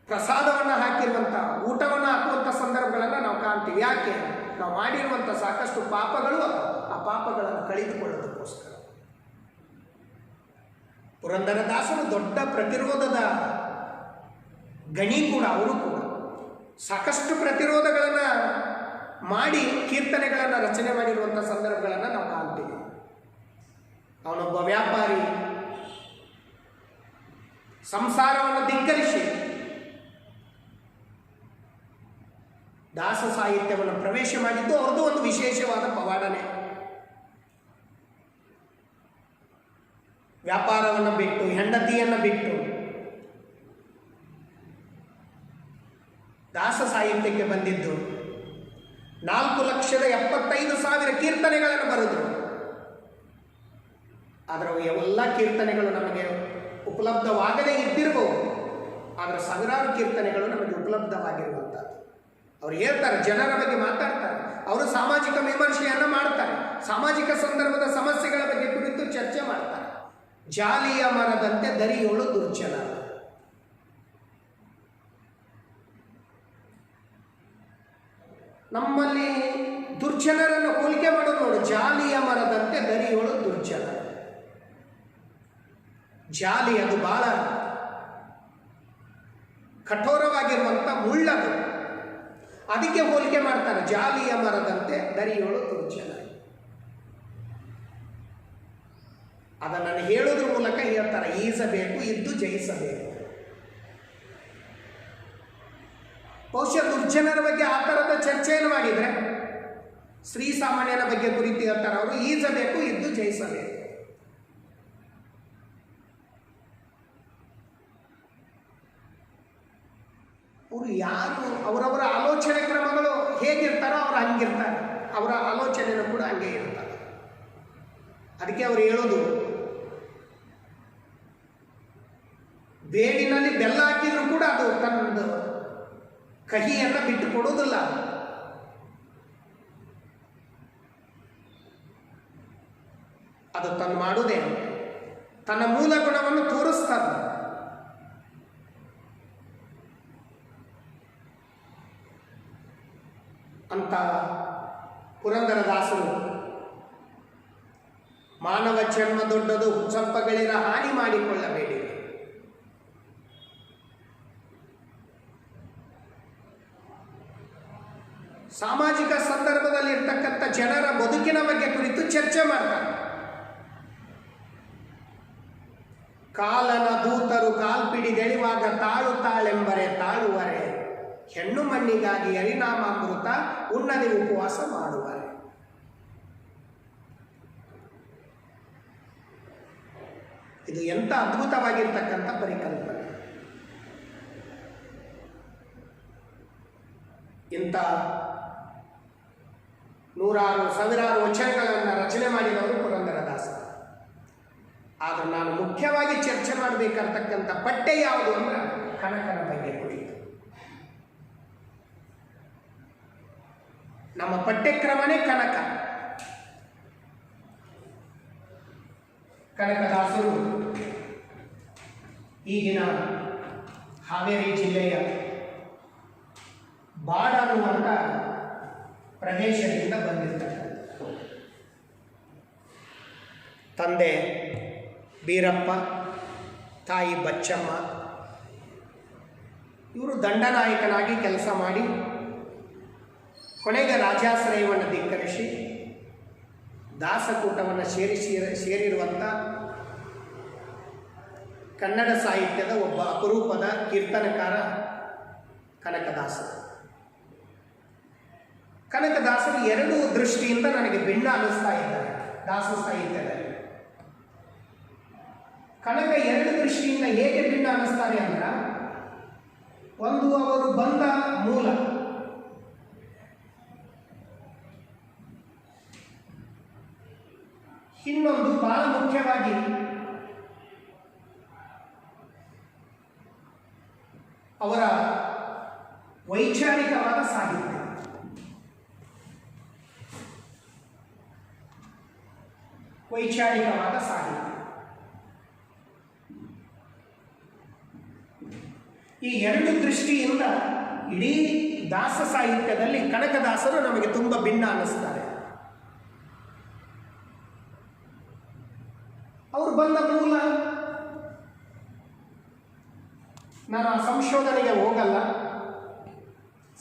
Speaker 1: ಪ್ರಸಾದವನ್ನು ಹಾಕಿರುವಂಥ, ಊಟವನ್ನು ಹಾಕುವಂಥ ಸಂದರ್ಭಗಳನ್ನು ನಾವು ಕಾಣ್ತೀವಿ. ಯಾಕೆ? ನಾವು ಮಾಡಿರುವಂಥ ಸಾಕಷ್ಟು ಪಾಪಗಳು ಆ ಪಾಪಗಳನ್ನು ಕಳೆದುಕೊಳ್ಳೋದಕ್ಕೋಸ್ಕರ. ಪುರಂದರದಾಸರು ದೊಡ್ಡ ಪ್ರತಿರೋಧದ ಗಣಿ ಕೂಡ. ಅವರು ಕೂಡ ಸಾಕಷ್ಟು ಪ್ರತಿರೋಧಗಳನ್ನು ಮಾಡಿ ಕೀರ್ತನೆಗಳನ್ನು ರಚನೆ ಮಾಡಿರುವಂಥ ಸಂದರ್ಭಗಳನ್ನು ನಾವು ಕಾಣ್ತೀವಿ. ಅವನೊಬ್ಬ ವ್ಯಾಪಾರಿ, ಸಂಸಾರವನ್ನು ಧಿಕ್ಕರಿಸಿ ದಾಸ ಸಾಹಿತ್ಯವನ್ನು ಪ್ರವೇಶ ಮಾಡಿದ್ದು ಅವ್ರದ್ದು ಒಂದು ವಿಶೇಷವಾದ ಪವಾಡನೆ. ವ್ಯಾಪಾರವನ್ನು ಬಿಟ್ಟು, ಹೆಂಡತಿಯನ್ನು ಬಿಟ್ಟು ದಾಸ ಸಾಹಿತ್ಯಕ್ಕೆ ಬಂದಿದ್ದು. 4,75,000 ಕೀರ್ತನೆಗಳನ್ನು ಬರೆದರು. ಆದರೆ ಎಲ್ಲ ಕೀರ್ತನೆಗಳು ನಮಗೆ ಉಪಲಬ್ಧವಾಗದೇ ಇದ್ದಿರಬಹುದು, ಆದರೆ ಸಾವಿರಾರು ಕೀರ್ತನೆಗಳು ನಮಗೆ ಉಪಲಬ್ಧವಾಗಿರುವಂಥದ್ದು. ಅವ್ರು ಹೇಳ್ತಾರೆ, ಜನರ ಬಗ್ಗೆ ಮಾತಾಡ್ತಾರೆ, ಅವರು ಸಾಮಾಜಿಕ ವಿಮರ್ಶೆಯನ್ನು ಮಾಡ್ತಾರೆ, ಸಾಮಾಜಿಕ ಸಂದರ್ಭದ ಸಮಸ್ಯೆಗಳ ಬಗ್ಗೆ ಕುರಿತು ಚರ್ಚೆ ಮಾಡ್ತಾರೆ. ಜಾಲಿಯ ಮರದಂತೆ ದರಿಯೋಳು ದುರ್ಜನ. ನಮ್ಮಲ್ಲಿ ದುರ್ಜನರನ್ನು ಹೋಲಿಕೆ ಮಾಡೋದು ನೋಡಿ. ಜಾಲಿಯ ಮರದಂತೆ ದರಿಯೋಳು ದುರ್ಜನ. ಜಾಲಿ ಅದು ಬಹಳ ಕಠೋರವಾಗಿರುವಂಥ ಮುಳ್ಳದು, ಅದಕ್ಕೆ ಹೋಲಿಕೆ ಮಾಡ್ತಾರೆ. ಜಾಲಿಯ ಮರದಂತೆ ದರಿಯೋಳು ದುರ್ಜನ. ಅದನ್ನು ಹೇಳೋದ್ರ ಮೂಲಕ ಹೇಳ್ತಾರೆ, ಈಸಬೇಕು ಇದ್ದು ಜಯಿಸಬೇಕು. ಬಹುಶಃ ದುರ್ಜನರ ಬಗ್ಗೆ ಆ ಥರದ ಚರ್ಚೆಯನ್ನು ಮಾಡಿದರೆ, ಶ್ರೀ ಸಾಮಾನ್ಯನ ಬಗ್ಗೆ ಕುರಿತು ಹೇಳ್ತಾರೆ ಅವರು, ಈಸಬೇಕು ಇದ್ದು ಜಯಿಸಬೇಕು. ಅವರು ಯಾರು, ಅವರವರ ಆಲೋಚನೆ ಕ್ರಮಗಳು ಹೇಗಿರ್ತಾರೋ ಅವ್ರು ಹಂಗಿರ್ತಾರೆ, ಅವರ ಆಲೋಚನೆಯೂ ಕೂಡ ಹಂಗೆ ಇರ್ತಾರೆ. ಅದಕ್ಕೆ ಅವರು ಹೇಳೋದು, ಬೇವಿನಲ್ಲಿ ಬೆಲ್ಲ ಹಾಕಿದ್ರು ಕೂಡ ಅದು ತನ್ನದು ಕಹಿಯನ್ನು ಬಿಟ್ಟು ಕೊಡೋದಿಲ್ಲ. ಅದು ತನ್ನ ಮಾಡುವುದೇ ತನ್ನ ಮೂಲ ಗುಣವನ್ನು ತೋರಿಸ್ತದೆ. ಅಂತ ಪುರಂದರದಾಸರು ಮಾನವ ಜನ್ಮ ದೊಡ್ಡದು, ಸ್ವಲ್ಪಗಳಿರ ಹಾನಿ ಮಾಡಿಕೊಳ್ಳಬೇಡಿ. ಸಾಮಾಜಿಕ ಸಂದರ್ಭದಲ್ಲಿ ಇರ್ತಕ್ಕಂಥ ಜನರ ಬದುಕಿನ ಬಗ್ಗೆ ಕುರಿತು ಚರ್ಚೆ ಮಾಡ್ತಾರೆ. ಕಾಲನ ದೂತರು ಕಾಲ್ಪಿಡಿದೆಳಿವಾಗ ತಾಳುತ್ತಾಳೆಂಬರೆ ತಾಳುವರೆ, ಹೆಣ್ಣು ಮಣ್ಣಿಗಾಗಿ ಹರಿನಾಮಾಮೃತ ಉಣ್ಣದೆ ಉಪವಾಸ ಮಾಡುವರೆ. ಇದು ಎಂಥ ಅದ್ಭುತವಾಗಿರ್ತಕ್ಕಂಥ ಪರಿಕಲ್ಪನೆ. ಇಂಥ ನೂರಾರು ಸಾವಿರಾರು ವಚನಗಳನ್ನು ರಚನೆ ಮಾಡಿದವರು ಪುರಂದರದಾಸರು. ಆದರೆ ನಾನು ಮುಖ್ಯವಾಗಿ ಚರ್ಚೆ ಮಾಡಬೇಕಾರ್ತಕ್ಕಂಥ ಪಠ್ಯ ಯಾವುದು ಅಂದ್ರೆ ಕನಕನ ಬಗ್ಗೆ ಕುರಿತು. ನಮ್ಮ ಪಠ್ಯಕ್ರಮನೇ ಕನಕ. ಕನಕದಾಸರು ಈಗಿನ ಹಾವೇರಿ ಜಿಲ್ಲೆಯ ಬಾಡ ಅನ್ನುವಂಥ ಪ್ರದೇಶದಿಂದ ಬಂದಿರ್ತಕ್ಕಂಥ ತಂದೆ ಬೀರಪ್ಪ, ತಾಯಿ ಬಚ್ಚಮ್ಮ. ಇವರು ದಂಡನಾಯಕನಾಗಿ ಕೆಲಸ ಮಾಡಿ ಕೊನೆಗೆ ರಾಜಾಶ್ರಯವನ್ನು ಧಿಕ್ಕರಿಸಿ ದಾಸಕೂಟವನ್ನು ಸೇರಿರುವಂಥ ಕನ್ನಡ ಸಾಹಿತ್ಯದ ಒಬ್ಬ ಅಪರೂಪದ ಕೀರ್ತನಕಾರ ಕನಕದಾಸರು. ಕನಕದಾಸರು ಎರಡು ದೃಷ್ಟಿಯಿಂದ ನನಗೆ ಭಿನ್ನ ಅನ್ನಿಸ್ತಾ ಇದ್ದಾರೆ ದಾಸ ಸಾಹಿತ್ಯದಲ್ಲಿ. ಕನಕ ಎರಡು ದೃಷ್ಟಿಯಿಂದ ಹೇಗೆ ಭಿನ್ನ ಅನ್ನಿಸ್ತಾರೆ ಅಂದ್ರೆ, ಒಂದು ಅವರು ಬಂದ ಮೂಲ, ಇನ್ನೊಂದು ಬಹಳ ಮುಖ್ಯವಾಗಿ ಅವರ ವೈಚಾರಿಕವಾದ ಸಾಹಿತ್ಯ. ವೈಚಾರಿಕವಾದ ಸಾಹಿತ್ಯ ಈ ಎರಡು ದೃಷ್ಟಿಯಿಂದ ಇಡೀ ದಾಸ ಸಾಹಿತ್ಯದಲ್ಲಿ ಕನಕದಾಸರು ನಮಗೆ ತುಂಬ ಭಿನ್ನ ಅನ್ನಿಸ್ತಾರೆ. ಅವರು ಬಂದ ಮೂಲ, ನಾನು ಆ ಸಂಶೋಧನೆಗೆ ಹೋಗಲ್ಲ,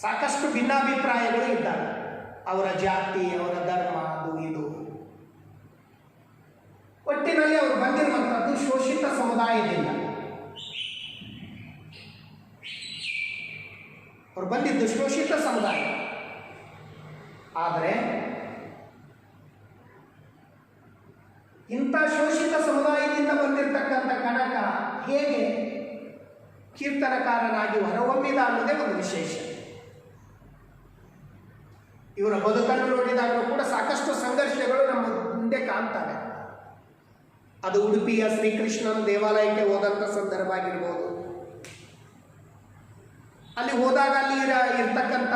Speaker 1: ಸಾಕಷ್ಟು ಭಿನ್ನಾಭಿಪ್ರಾಯಗಳು ಇದ್ದಾವೆ. ಅವರ ಜಾತಿ, ಅವರ ಧರ್ಮ, ಅದು ಇದು. ಒಟ್ಟಿನಲ್ಲಿ ಅವರು ಬಂದಿರುವಂಥದ್ದು ಶೋಷಿತ ಸಮುದಾಯದಿಂದ. ಅವರು ಬಂದಿದ್ದು ಶೋಷಿತ ಸಮುದಾಯ. ಆದರೆ ಇಂಥ ಶೋಷಿತ ಸಮುದಾಯದಿಂದ ಬಂದಿರತಕ್ಕಂಥ ಕನಕ ಹೇಗೆ ಕೀರ್ತನಕಾರನಾಗಿ ಹೊರಹೊಮ್ಮಿದ ಅನ್ನೋದೇ ಒಂದು ವಿಶೇಷ. ಇವರ ಬದುಕನ್ನು ನೋಡಿದಾಗಲೂ ಕೂಡ ಸಾಕಷ್ಟು ಸಂಘರ್ಷಗಳು ನಮ್ಮ ಮುಂದೆ ಕಾಣ್ತವೆ. ಅದು ಉಡುಪಿಯ ಶ್ರೀಕೃಷ್ಣನ ದೇವಾಲಯಕ್ಕೆ ಹೋದಂಥ ಸಂದರ್ಭ ಆಗಿರ್ಬೋದು, ಅಲ್ಲಿ ಹೋದಾಗ ಅಲ್ಲಿ ಇರ್ತಕ್ಕಂಥ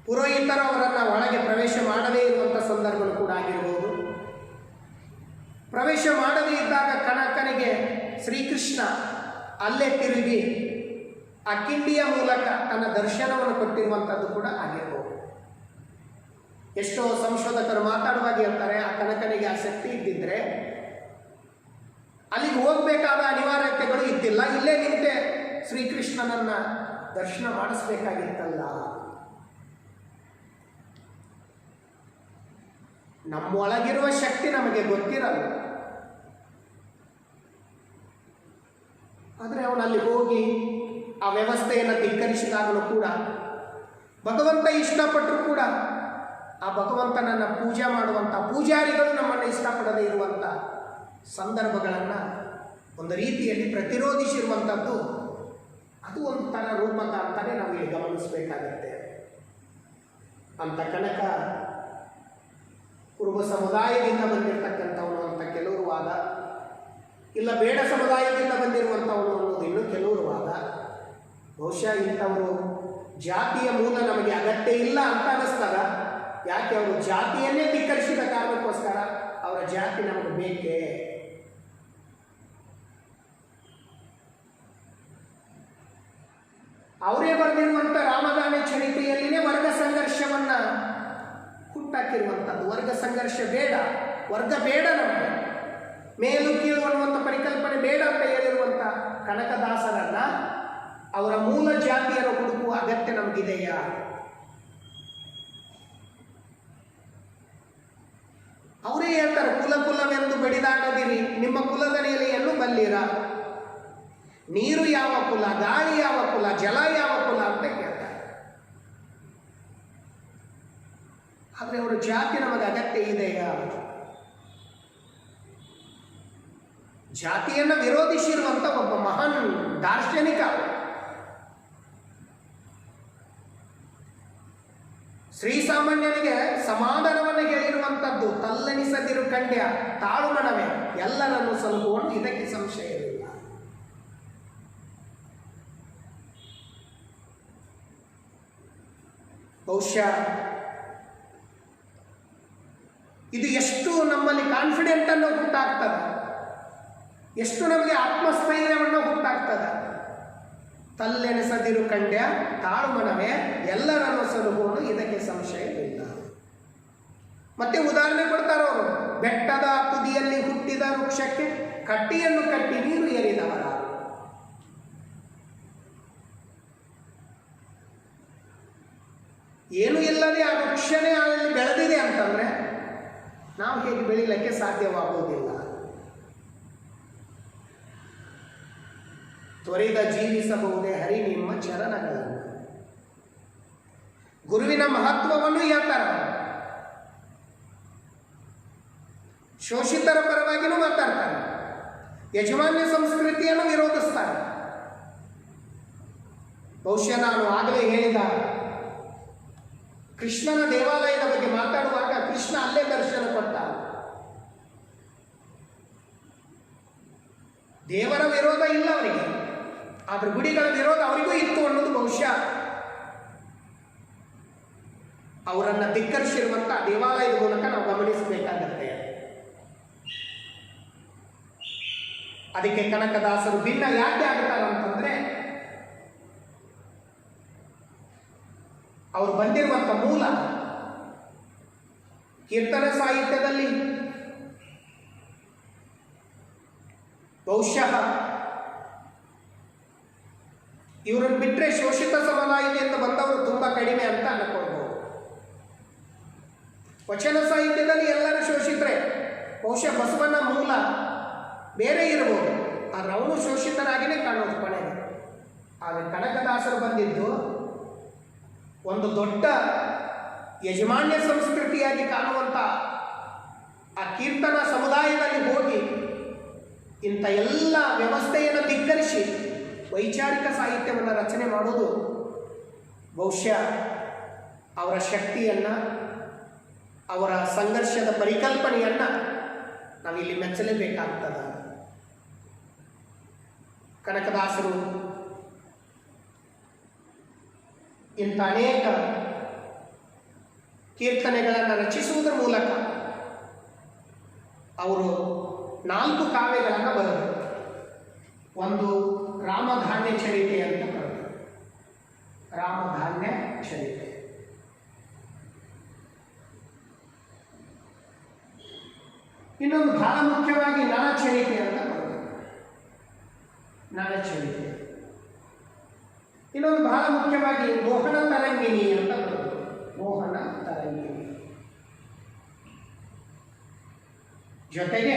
Speaker 1: ಪುರೋಹಿತರು ಅವರನ್ನು ಒಳಗೆ ಪ್ರವೇಶ ಮಾಡದೇ ಇರುವಂಥ ಸಂದರ್ಭಗಳು ಕೂಡ ಆಗಿರ್ಬೋದು. ಪ್ರವೇಶ ಮಾಡದೇ ಇದ್ದಾಗ ಕನಕನಿಗೆ ಶ್ರೀಕೃಷ್ಣ ಅಲ್ಲೇ ತಿರುಗಿ ಆ ಕಿಂಡಿಯ ಮೂಲಕ ತನ್ನ ದರ್ಶನವನ್ನು ಕೊಟ್ಟಿರುವಂಥದ್ದು ಕೂಡ ಆಗಿರ್ಬೋದು. ಎಷ್ಟೋ ಸಂಶೋಧಕರು ಮಾತಾಡುವಾಗ ಹೇಳ್ತಾರೆ, ಆ ಕನಕನಿಗೆ ಆ ಶಕ್ತಿ ಇದ್ದಿದ್ರೆ ಅಲ್ಲಿಗೆ ಹೋಗಬೇಕಾದ ಅನಿವಾರ್ಯತೆಗಳು ಇದ್ದಿಲ್ಲ, ಇಲ್ಲೇ ನಿಂತೆ ಶ್ರೀಕೃಷ್ಣನನ್ನ ದರ್ಶನ ಮಾಡಿಸ್ಬೇಕಾಗಿತ್ತಲ್ಲ. ನಮ್ಮೊಳಗಿರುವ ಶಕ್ತಿ ನಮಗೆ ಗೊತ್ತಿರಲ್ಲ, ಆದರೆ ಅವನಲ್ಲಿ ಹೋಗಿ ಆ ವ್ಯವಸ್ಥೆಯನ್ನು ಧಿಕ್ಕರಿಸಿದಾಗಲೂ ಕೂಡ ಭಗವಂತ ಇಷ್ಟಪಟ್ಟರೂ ಕೂಡ ಆ ಭಗವಂತನನ್ನು ಪೂಜೆ ಮಾಡುವಂಥ ಪೂಜಾರಿಗಳು ನಮ್ಮನ್ನು ಇಷ್ಟಪಡದೇ ಇರುವಂಥ ಸಂದರ್ಭಗಳನ್ನು ಒಂದು ರೀತಿಯಲ್ಲಿ ಪ್ರತಿರೋಧಿಸಿರುವಂಥದ್ದು ಅದು ಒಂಥರ ರೂಪಕ ಅಂತಲೇ ನಾವು ಇಲ್ಲಿ ಗಮನಿಸಬೇಕಾಗತ್ತೆ. ಅಂತ ಕನಕ ಕುರುಬ ಸಮುದಾಯದಿಂದ ಬಂದಿರತಕ್ಕಂಥವನು ಅಂತ ಕೆಲವರು ವಾದ, ಇಲ್ಲ ಬೇಡ ಸಮುದಾಯದಿಂದ ಬಂದಿರುವಂಥವನು ಅನ್ನೋದು ಇನ್ನೂ ಕೆಲವರು ವಾದ. ಬಹುಶಃ ಇಂಥವರು ಜಾತಿಯ ಮೂಲ ನಮಗೆ ಅಗತ್ಯ ಇಲ್ಲ ಅಂತ ಅನ್ನಿಸ್ತಾರ, ಯಾಕೆ? ಅವರು ಜಾತಿಯನ್ನೇ ಧಿಕ್ಕರಿಸಿದ ಕಾರಣಕ್ಕೋಸ್ಕರ ಅವರ ಜಾತಿ ನಮಗೆ ಬೇಕೇ. ಅವರೇ ಬರೆದಿರುವಂಥ ರಾಮದಾನ ಚರಿತೆಯಲ್ಲಿನೇ ವರ್ಗ ಸಂಘರ್ಷವನ್ನ ಹುಟ್ಟಾಕಿರುವಂಥದ್ದು. ವರ್ಗ ಸಂಘರ್ಷ ಬೇಡ, ವರ್ಗ ಬೇಡ, ನಮಗೆ ಮೇಲು ಕೀಳು ಅನ್ನುವಂಥ ಪರಿಕಲ್ಪನೆ ಬೇಡ ಅಂತ ಹೇಳಿರುವಂಥ ಕನಕದಾಸರನ್ನ ಅವರ ಮೂಲ ಜಾತಿಯನ್ನು ಹುಡುಕುವ ಅಗತ್ಯ ನಮಗಿದೆಯಾ? ಅವರೇ ಹೇಳ್ತಾರೆ, ಕುಲ ಕುಲವೆಂದು ಬಡಿದಾಡದಿರಿ, ನಿಮ್ಮ ಕುಲದನೆಯಲ್ಲಿ ಎಲ್ಲೂ ಬಲ್ಲಿರ. ನೀರು ಯಾವ ಕುಲ, ಗಾಳಿ ಯಾವ ಕುಲ, ಜಲ ಯಾವ ಕುಲ ಅಂತ ಕೇಳ್ತಾರೆ. ಆದರೆ ಅವರ ಜಾತಿ ನಮಗೆ ಅಗತ್ಯ ಇದೆಯಾ? ಜಾತಿಯನ್ನು ವಿರೋಧಿಸಿರುವಂತ ಒಬ್ಬ ಮಹಾನ್ ದಾರ್ಶನಿಕ. ಶ್ರೀಸಾಮಾನ್ಯನಿಗೆ ಸಮಾಧಾನವನ್ನು ಹೇಳಿರುವಂಥದ್ದು, ತಲ್ಲಣಿಸದಿರು ಕಂಡ್ಯ ತಾಳುಮಣವೇ ಎಲ್ಲರನ್ನು ಸಲಹುವನು, ಇದಕ್ಕೆ ಸಂಶಯವಿಲ್ಲ. ಬಹುಶಃ ಇದು ಎಷ್ಟು ನಮ್ಮಲ್ಲಿ ಕಾನ್ಫಿಡೆಂಟ್ ಅನ್ನು ಹುಟ್ಟಾಗ್ತದೆ, ಎಷ್ಟು ನಮಗೆ ಆತ್ಮಸ್ಥೈರ್ಯವನ್ನು ಹುಟ್ಟಾಗ್ತದೆ. ತಲ್ಲೆನಿಸದಿರು ಕಂಡ್ಯ ತಾಳುಮನವೇ ಎಲ್ಲರನ್ನು ಸಲಹುವನು, ಇದಕ್ಕೆ ಸಂಶಯವಿಲ್ಲ. ಮತ್ತೆ ಉದಾಹರಣೆ ಕೊಡ್ತಾರೆ ಅವರು, ಬೆಟ್ಟದ ತುದಿಯಲ್ಲಿ ಹುಟ್ಟಿದ ವೃಕ್ಷಕ್ಕೆ ಕಟ್ಟಿಯನ್ನು ಕಟ್ಟಿ ನೀರು ಎರಿದವರ. ಏನು ಇಲ್ಲದೆ ಆ ವೃಕ್ಷನೇ ಅಲ್ಲಿ ಬೆಳೆದಿದೆ ಅಂತಂದ್ರೆ ನಾವು ಹೇಗೆ ಬೆಳೀಲಿಕ್ಕೆ ಸಾಧ್ಯವಾಗುವುದಿಲ್ಲ. ತ್ವರಿತ ಜೀವಿಸಬಹುದೇ ಹರಿ ನಿಮ್ಮ ಚರಣಗಳನ್ನು. ಗುರುವಿನ ಮಹತ್ವವನ್ನು ಹೇಳ್ತಾರೆ. ಶೋಷಿತರ ಪರವಾಗಿನೂ ಮಾತಾಡ್ತಾರೆ, ಯಜಮಾನ್ಯ ಸಂಸ್ಕೃತಿಯನ್ನು ವಿರೋಧಿಸ್ತಾರೆ. ಬಹುಶಃ ನಾನು ಆಗಲೇ ಹೇಳಿದ ಕೃಷ್ಣನ ದೇವಾಲಯದ ಬಗ್ಗೆ ಮಾತಾಡುವಾಗ ಕೃಷ್ಣ ಅಲ್ಲೇ ದರ್ಶನ ಕೊಟ್ಟ. ದೇವರ ವಿರೋಧ ಇಲ್ಲ ಅವರಿಗೆ, ಆದ್ರೆ ಗುಡಿಗಳ ವಿರೋಧ ಅವರಿಗೂ ಇತ್ತು ಅನ್ನೋದು ಬಹುಶಃ ಅವರನ್ನ ಧಿಕ್ಕರಿಸಿರುವಂತಹ ದೇವಾಲಯದ ಮೂಲಕ ನಾವು ಗಮನಿಸಬೇಕಾಗತ್ತೆ. ಅದಕ್ಕೆ ಕನಕದಾಸರು ಭಿನ್ನ ಯಾಕೆ ಆಗ್ತಾರೆ ಅಂತಂದ್ರೆ, ಅವರು ಬಂದಿರುವಂಥ ಮೂಲ ಕೀರ್ತನ ಸಾಹಿತ್ಯದಲ್ಲಿ ಬಹುಶಃ ಇವರನ್ನು ಬಿಟ್ಟರೆ ಶೋಷಿತ ಸಮುದಾಯದಿಂದ ಬಂದವರು ತುಂಬಾ ಕಡಿಮೆ ಅಂತ ಅನ್ಕೊಳ್ಬಹುದು. ವಚನ ಸಾಹಿತ್ಯದಲ್ಲಿ ಎಲ್ಲರೂ ಶೋಷಿತರೆ, ಬಹುಶಃ ಬಸವನ ಮೂಲ ಬೇರೆ ಇರಬಹುದು, ಆದರೆ ಅವನು ಶೋಷಿತರಾಗಿಯೇ ಕಾಣೋದು ಕೊನೆಗೆ. ಆದರೆ ಕನಕದಾಸರು ಬಂದಿದ್ದು ಒಂದು ದೊಡ್ಡ ಯಜಮಾನ್ಯ ಸಂಸ್ಕೃತಿಯಾಗಿ ಕಾಣುವಂಥ ಆ ಕೀರ್ತನ ಸಮುದಾಯದಲ್ಲಿ ಹೋಗಿ ಇಂಥ ಎಲ್ಲ ವ್ಯವಸ್ಥೆಯನ್ನು ಧಿಕ್ಕರಿಸಿ ವೈಚಾರಿಕ ಸಾಹಿತ್ಯವನ್ನು ರಚನೆ ಮಾಡೋದು ಬಹುಶಃ ಅವರ ಶಕ್ತಿಯನ್ನು, ಅವರ ಸಂಘರ್ಷದ ಪರಿಕಲ್ಪನೆಯನ್ನು ನಾವಿಲ್ಲಿ ಮೆಚ್ಚಲೇಬೇಕಾಗ್ತದೆ. ಕನಕದಾಸರು ಇಂಥ ಅನೇಕ ಕೀರ್ತನೆಗಳನ್ನು ರಚಿಸುವುದರ ಮೂಲಕ ಅವರು 4 ಕಾವ್ಯಗಳನ್ನು ಬರೆದರು. ಒಂದು ರಾಮಧಾನ್ಯ ಚರಿತೆ ಅಂತ ಬರೆದರು, ರಾಮಧಾನ್ಯ ಚರಿತೆ. ಇನ್ನೊಂದು ಬಹಳ ಮುಖ್ಯವಾಗಿ ನಳಚರಿತೆ ಅಂತ ಬರೆದರು, ನಳಚರಿತೆ. ಇನ್ನೊಂದು ಬಹಳ ಮುಖ್ಯವಾಗಿ ಮೋಹನ ತರಂಗಿಣಿ ಅಂತ ಬರೋದು, ಮೋಹನ ತರಂಗಿಣಿ. ಜೊತೆಗೆ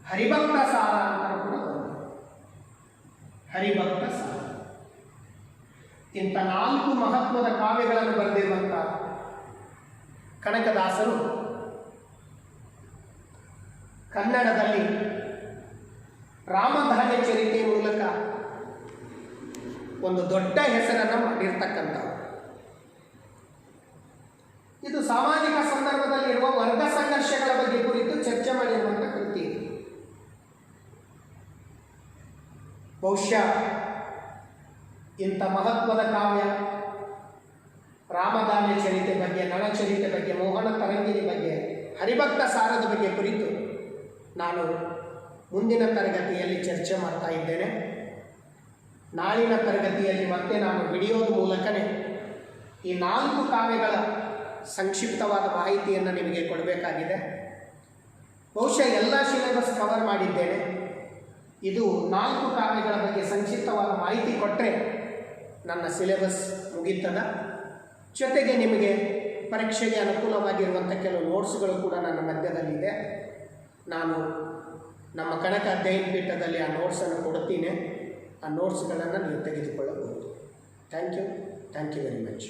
Speaker 1: ಹರಿಭಕ್ತ ಸಾರ ಅಂತ ಕೂಡ ಬರೋದು, ಹರಿಭಕ್ತ ಸಾರ. ಇಂಥ 4 ಮಹತ್ವದ ಕಾವ್ಯಗಳನ್ನು ಬರೆದಿರುವಂಥ ಕನಕದಾಸರು ಕನ್ನಡದಲ್ಲಿ ರಾಮಧಾನ್ಯ ಚರಿತೆಯ ಮೂಲಕ ಒಂದು ದೊಡ್ಡ ಹೆಸರನ್ನು ಮಾಡಿರ್ತಕ್ಕಂಥವು. ಇದು ಸಾಮಾಜಿಕ ಸಂದರ್ಭದಲ್ಲಿರುವ ವರ್ಗ ಸಂಘರ್ಷಗಳ ಬಗ್ಗೆ ಕುರಿತು ಚರ್ಚೆ ಮಾಡಿರುವಂಥ ಕೃತಿ. ಬಹುಶಃ ಇಂಥ ಮಹತ್ವದ ಕಾವ್ಯ ರಾಮಧಾನ್ಯ ಚರಿತೆ ಬಗ್ಗೆ, ನಳಚರಿತೆ ಹರಿಭಕ್ತ ಸಾರದ ಬಗ್ಗೆ ಕುರಿತು ನಾನು ಮುಂದಿನ ತರಗತಿಯಲ್ಲಿ ಚರ್ಚೆ ಮಾಡ್ತಾ ಇದ್ದೇನೆ. ನಾಳಿನ ತರಗತಿಯಲ್ಲಿ ಮತ್ತೆ ನಾನು ವಿಡಿಯೋದ ಮೂಲಕನೇ ಈ 4 ಕಾವ್ಯಗಳ ಸಂಕ್ಷಿಪ್ತವಾದ ಮಾಹಿತಿಯನ್ನು ನಿಮಗೆ ಕೊಡಬೇಕಾಗಿದೆ. ಬಹುಶಃ ಎಲ್ಲ ಸಿಲೆಬಸ್ ಕವರ್ ಮಾಡಿದ್ದೇನೆ. ಇದು 4 ಕಾವ್ಯಗಳ ಬಗ್ಗೆ ಸಂಕ್ಷಿಪ್ತವಾದ ಮಾಹಿತಿ ಕೊಟ್ಟರೆ ನನ್ನ ಸಿಲೆಬಸ್ ಮುಗೀತದ. ಜೊತೆಗೆ ನಿಮಗೆ ಪರೀಕ್ಷೆಗೆ ಅನುಕೂಲವಾಗಿರುವಂಥ ಕೆಲವು ನೋಟ್ಸ್ಗಳು ಕೂಡ ನನ್ನ ಮಧ್ಯದಲ್ಲಿದೆ. ನಾನು ನಮ್ಮ ಕನಕ ಅಧ್ಯಯನ ಪೀಠದಲ್ಲಿ ಆ ನೋಟ್ಸನ್ನು ಕೊಡ್ತೀನಿ. ಆ ನೋಟ್ಸ್ಗಳನ್ನು ನೀವು ತೆಗೆದುಕೊಳ್ಳಬಹುದು. Thank you very much.